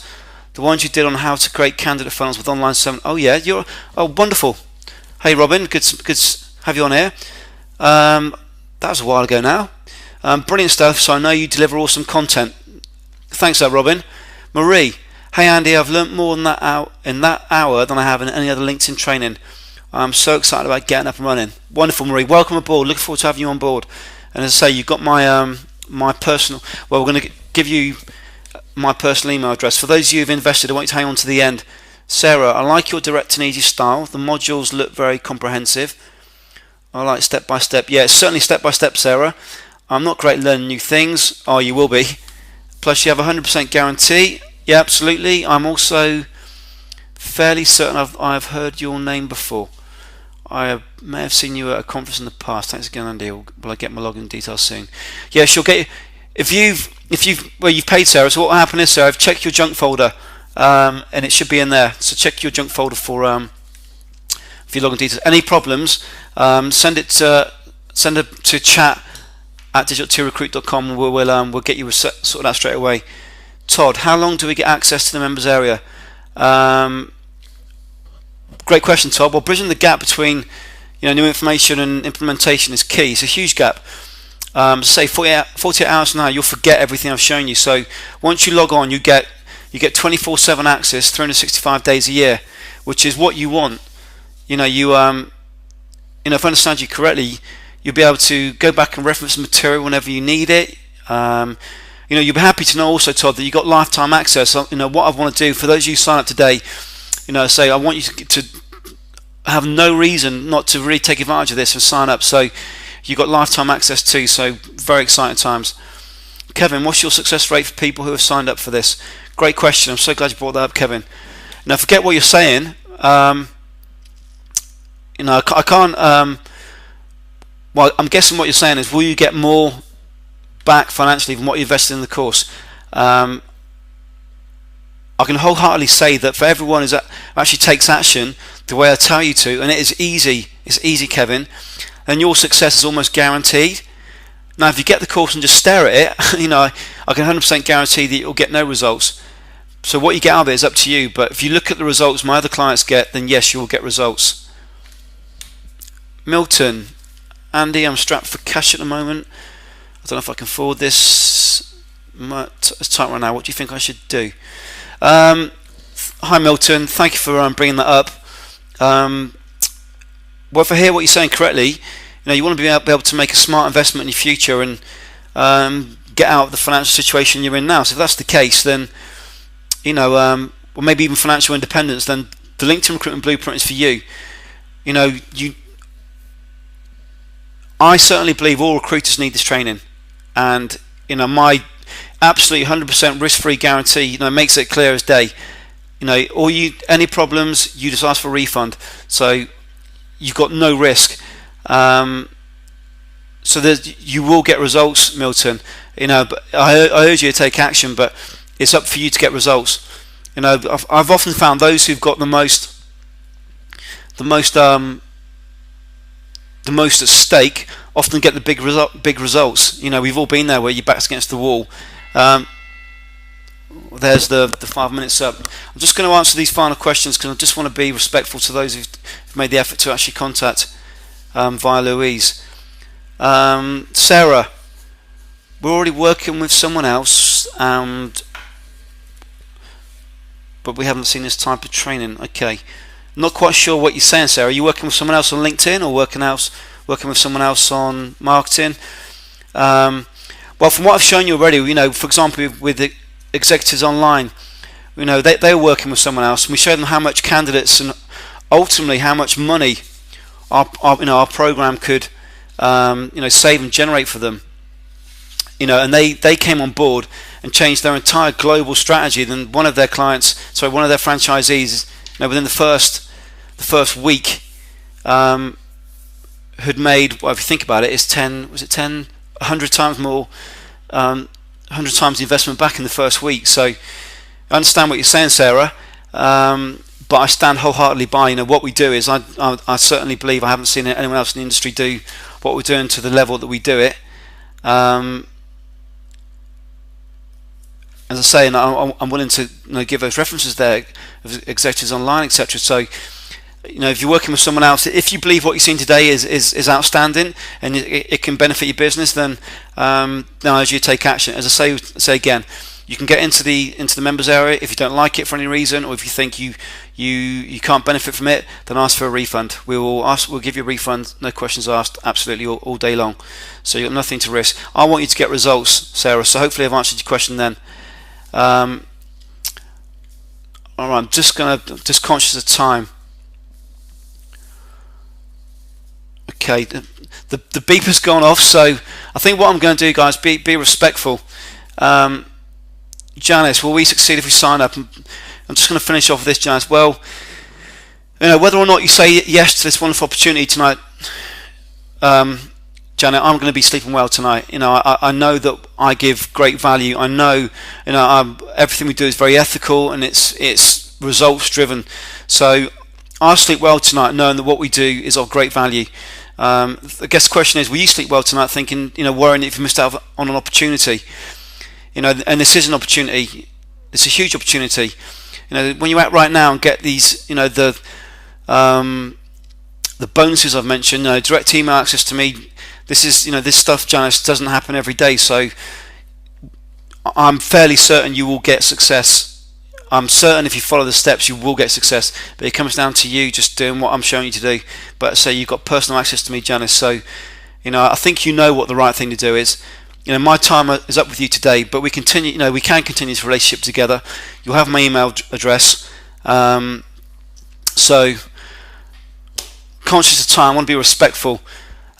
The ones you did on how to create candidate funnels with online summit. Oh yeah, wonderful. Hey Robin, good to have you on here. That was a while ago now. Brilliant stuff. So I know you deliver awesome content. Thanks, Robin. Marie, hey Andy, I've learnt more in that hour than I have in any other LinkedIn training. I'm so excited about getting up and running. Wonderful, Marie. Welcome aboard. Looking forward to having you on board. And as I say, you've got my my personal. Well, we're going to give you my personal email address. For those of you who've invested, I want you to hang on to the end. Sarah, I like your direct and easy style. The modules look very comprehensive. I like step by step. Yeah, it's certainly step by step, Sarah. I'm not great at learning new things. Oh, you will be. Plus, you have a 100% guarantee. Yeah, absolutely. I'm also fairly certain I've heard your name before. I may have seen you at a conference in the past. Thanks again, Andy. Will I get my login details soon? Yeah, she'll get you. If you've paid, Sarah. So what will happen is, Sarah, I've checked your junk folder, and it should be in there. So check your junk folder for your login details. Any problems? Send it to chat at digital2recruit.com. We'll get you sorted out straight away. Todd, how long do we get access to the members area? Great question, Todd. Well, bridging the gap between new information and implementation is key. It's a huge gap. Say 48 hours from now, you'll forget everything I've shown you. So once you log on, you get 24/7 access, 365 days a year, which is what you want. If I understand you correctly, you'll be able to go back and reference the material whenever you need it. You'll be happy to know also, Todd, that you've got lifetime access. What I want to do for those of you who sign up today, say I want you to have no reason not to really take advantage of this and sign up. So you've got lifetime access too. So very exciting times. Kevin, what's your success rate for people who have signed up for this? Great question. I'm so glad you brought that up, Kevin. Now forget what you're saying. I can't. Well, I'm guessing what you're saying is, will you get more back financially than what you invested in the course? I can wholeheartedly say that for everyone who actually takes action the way I tell you to, and it is easy, it's easy, Kevin, then your success is almost guaranteed. Now, if you get the course and just stare at it, I can 100% guarantee that you'll get no results. So what you get out of it is up to you. But if you look at the results my other clients get, then yes, you will get results. Milton, Andy, I'm strapped for cash at the moment. I don't know if I can afford this. It's tight right now. What do you think I should do? Hi Milton, thank you for bringing that up. Well, if I hear what you're saying correctly, you want to be able to make a smart investment in your future and get out of the financial situation you're in now. So if that's the case, then or maybe even financial independence, then the LinkedIn Recruitment Blueprint is for you. I certainly believe all recruiters need this training, and my absolutely 100% risk-free guarantee makes it clear as day. Any problems, you just ask for a refund, so you've got no risk. So you will get results, Milton. But I urge you to take action, but it's up for you to get results. I've often found those who've got the most at stake often get the big results. We've all been there where your back's against the wall. There's the 5 minutes up. I'm just going to answer these final questions because I just want to be respectful to those who've made the effort to actually contact via Louise. Sarah, we're already working with someone else, but we haven't seen this type of training. Okay, not quite sure what you're saying, Sarah. Are you working with someone else on LinkedIn or working with someone else on marketing? Well, from what I've shown you already, for example, with the executives online, they were working with someone else, and we showed them how much candidates and ultimately how much money our program could save and generate for them. And they came on board and changed their entire global strategy. Then one of their franchisees, within the first week, had made, well, if you think about it, it's 100 times more, 100 times the investment back in the first week. So I understand what you're saying, Sarah, but I stand wholeheartedly by. What we do is, I certainly believe I haven't seen anyone else in the industry do what we're doing to the level that we do it. As I say, and I'm willing to give those references there of executives online, etc. So, if you're working with someone else, if you believe what you've seen today is outstanding and it can benefit your business, then I urge you to take action. As I say again, you can get into the members area. If you don't like it for any reason, or if you think you can't benefit from it, then ask for a refund. We'll give you a refund, no questions asked, absolutely all day long. So you've got nothing to risk. I want you to get results, Sarah. So hopefully I've answered your question then. All right, I'm just conscious of time. Okay, the beep has gone off, so I think what I'm going to do, guys, be respectful. Janice, will we succeed if we sign up? I'm just going to finish off with this, Janice. Well, whether or not you say yes to this wonderful opportunity tonight, Janet, I'm going to be sleeping well tonight. I know that I give great value. I know, everything we do is very ethical and it's results driven. So I sleep well tonight, knowing that what we do is of great value. I guess the question is, will you sleep well tonight, thinking, worrying if you missed out on an opportunity? And this is an opportunity. It's a huge opportunity. When you're out right now and get these, the bonuses I've mentioned, direct email access to me. This is, this stuff, Janice, doesn't happen every day. So I'm fairly certain you will get success. I'm certain if you follow the steps, you will get success. But it comes down to you just doing what I'm showing you to do. But say you've got personal access to me, Janice. So, I think what the right thing to do is. My time is up with you today, but we continue. We can continue this relationship together. You'll have my email address. So, conscious of time, I want to be respectful.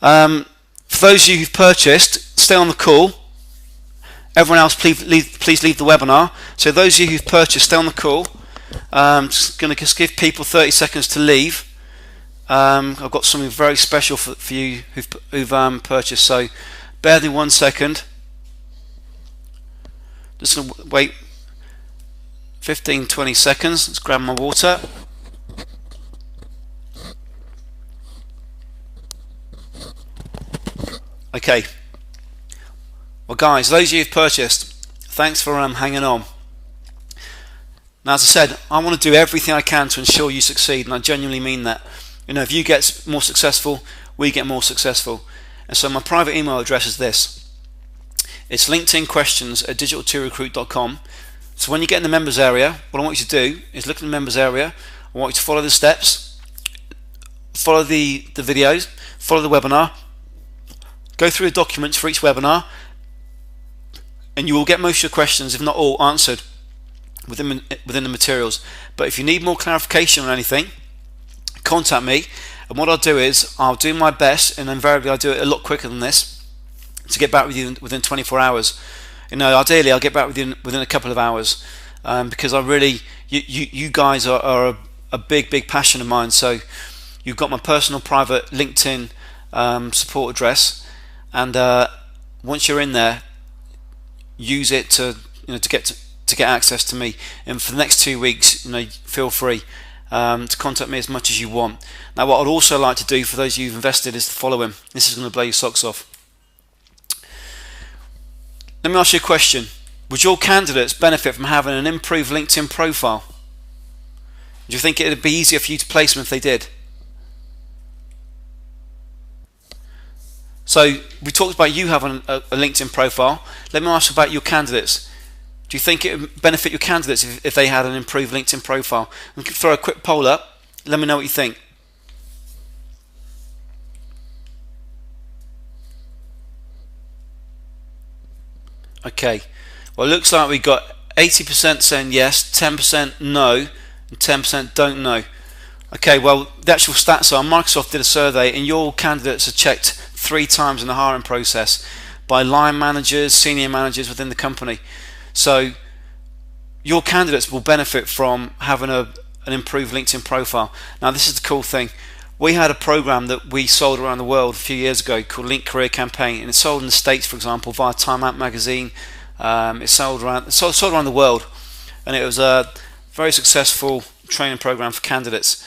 For those of you who've purchased, stay on the call. Everyone else, please leave the webinar. So those of you who've purchased, stay on the call. I'm just going to give people 30 seconds to leave. I've got something very special for you who've purchased. So bear with me 1 second. Just going to wait 15-20 seconds. Let's grab my water. Okay. Well guys, those of you who've purchased, thanks for hanging on. Now as I said, I want to do everything I can to ensure you succeed, and I genuinely mean that. If you get more successful, we get more successful. And so my private email address is this. It's linkedinquestions@digital2recruit.com. So when you get in the members area, what I want you to do is look in the members area. I want you to follow the steps, follow the videos, follow the webinar, go through the documents for each webinar, and you will get most of your questions, if not all, answered within the materials. But if you need more clarification on anything, contact me, and what I'll do is I'll do my best, and invariably I'll do it a lot quicker than this, to get back with you within 24 hours. Ideally I'll get back with you within a couple of hours, because I really, you guys are a big passion of mine. So you've got my personal private LinkedIn support address, and once you're in there, use it to get access to me. And for the next 2 weeks, feel free to contact me as much as you want. Now what I'd also like to do for those of you who've invested is the following. This is going to blow your socks off. Let me ask you a question. Would your candidates benefit from having an improved LinkedIn profile? Do you think it would be easier for you to place them if they did? So we talked about you having a LinkedIn profile. Let me ask you about your candidates. Do you think it would benefit your candidates if they had an improved LinkedIn profile? And throw a quick poll up. Let me know what you think. Okay. Well, it looks like we got 80% saying yes, 10% no, and 10% don't know. Okay, well, the actual stats are Microsoft did a survey, and your candidates are checked 3 times in the hiring process by line managers, senior managers within the company. So your candidates will benefit from having an improved LinkedIn profile. Now this is the cool thing. We had a program that we sold around the world a few years ago called Link Career Campaign, and it's sold in the States, for example, via Time Out magazine. It's sold around the world, and it was a very successful training program for candidates.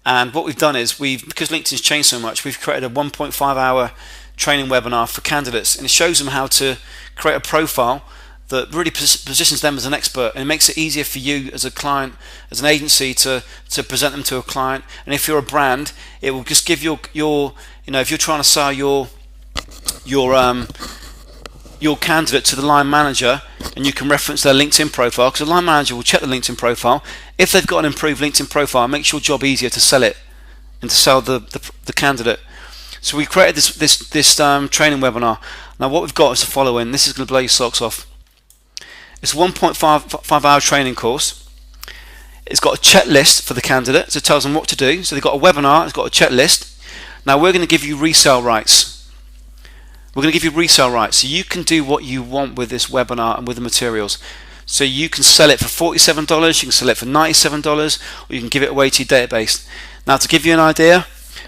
And what we've done is, because LinkedIn's changed so much, we've created a 1.5-hour training webinar for candidates, and it shows them how to create a profile that really positions them as an expert, and it makes it easier for you as a client, as an agency, to present them to a client. And if you're a brand, it will just give your if you're trying to sell your candidate to the line manager, and you can reference their LinkedIn profile, because the line manager will check the LinkedIn profile. If they've got an improved LinkedIn profile, it makes your job easier to sell it and to sell the candidate. So we created this training webinar. Now what we've got is the following. This is going to blow your socks off. It's a 1.5-hour training course. It's got a checklist for the candidate, so it tells them what to do. So they've got a webinar, it's got a checklist. Now we're going to give you resale rights. We're going to give you resale rights, so you can do what you want with this webinar and with the materials. So you can sell it for $47, you can sell it for $97, or you can give it away to your database. Now to give you an idea,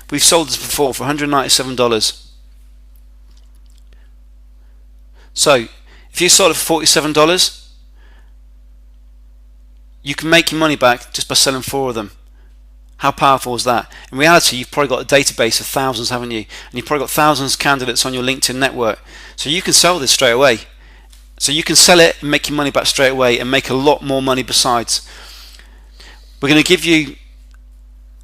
we've sold this before for $197. So if you sold it for $47, you can make your money back just by selling 4 of them. How powerful is that? In reality, you've probably got a database of thousands, haven't you? And you've probably got thousands of candidates on your LinkedIn network. So you can sell this straight away. So you can sell it and make your money back straight away and make a lot more money besides. We're going to give you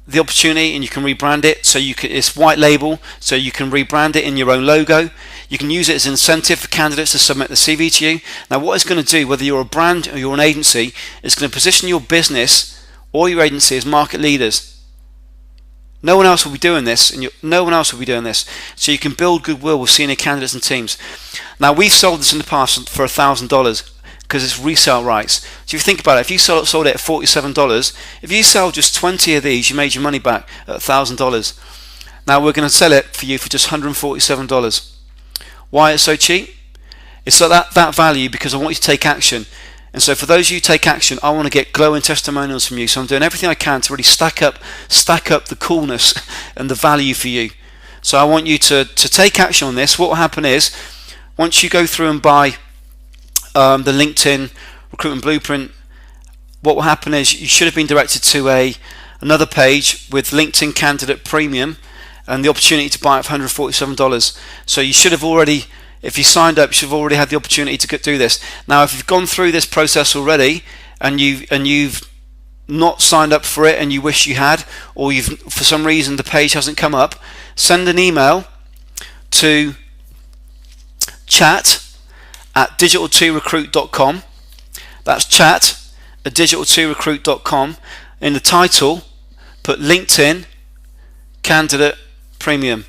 the opportunity, and you can rebrand it. So it's white label, so you can rebrand it in your own logo. You can use it as an incentive for candidates to submit the CV to you. Now what it's going to do, whether you're a brand or you're an agency, it's going to position your business or your agency as market leaders. No one else will be doing this, and no one else will be doing this. So you can build goodwill with senior candidates and teams. Now we've sold this in the past for $1,000 because it's resale rights. So if you think about it, if you sold it at $47, if you sell just 20 of these, you made your money back at $1,000. Now we're going to sell it for you for just $147. Why it's so cheap? It's that value because I want you to take action. And so for those of you who take action, I want to get glowing testimonials from you. So I'm doing everything I can to really stack up the coolness and the value for you. So I want you to take action on this. What will happen is, once you go through and buy the LinkedIn Recruitment Blueprint, what will happen is you should have been directed to another page with LinkedIn Candidate Premium and the opportunity to buy it for $147. So you should have already, If you signed up, you've already had the opportunity to do this. Now, if you've gone through this process already and you've not signed up for it and you wish you had, or you've for some reason the page hasn't come up, send an email to chat@digital2recruit.com. That's chat@digital2recruit.com. In the title, put LinkedIn Candidate Premium,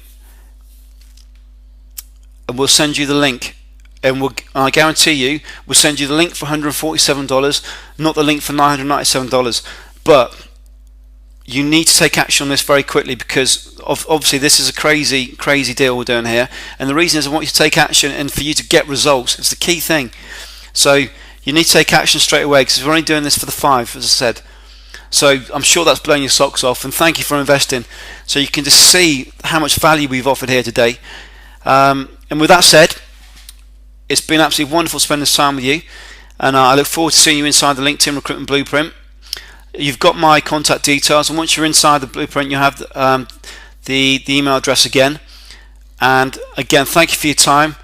and we'll send you the link. And I guarantee you, we'll send you the link for $147, not the link for $997. But you need to take action on this very quickly, because obviously this is a crazy deal we're doing here. And the reason is I want you to take action and for you to get results. It's the key thing. So you need to take action straight away, because we're only doing this for the 5, as I said. So I'm sure that's blowing your socks off, and thank you for investing. So you can just see how much value we've offered here today. And with that said, it's been absolutely wonderful spending this time with you, and I look forward to seeing you inside the LinkedIn Recruitment Blueprint. You've got my contact details, and once you're inside the blueprint, you'll have the email address again. And again, thank you for your time.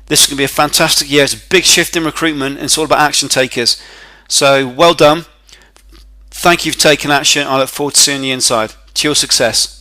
This is going to be a fantastic year. It's a big shift in recruitment, and it's all about action takers. So well done. Thank you for taking action. I look forward to seeing you inside. To your success.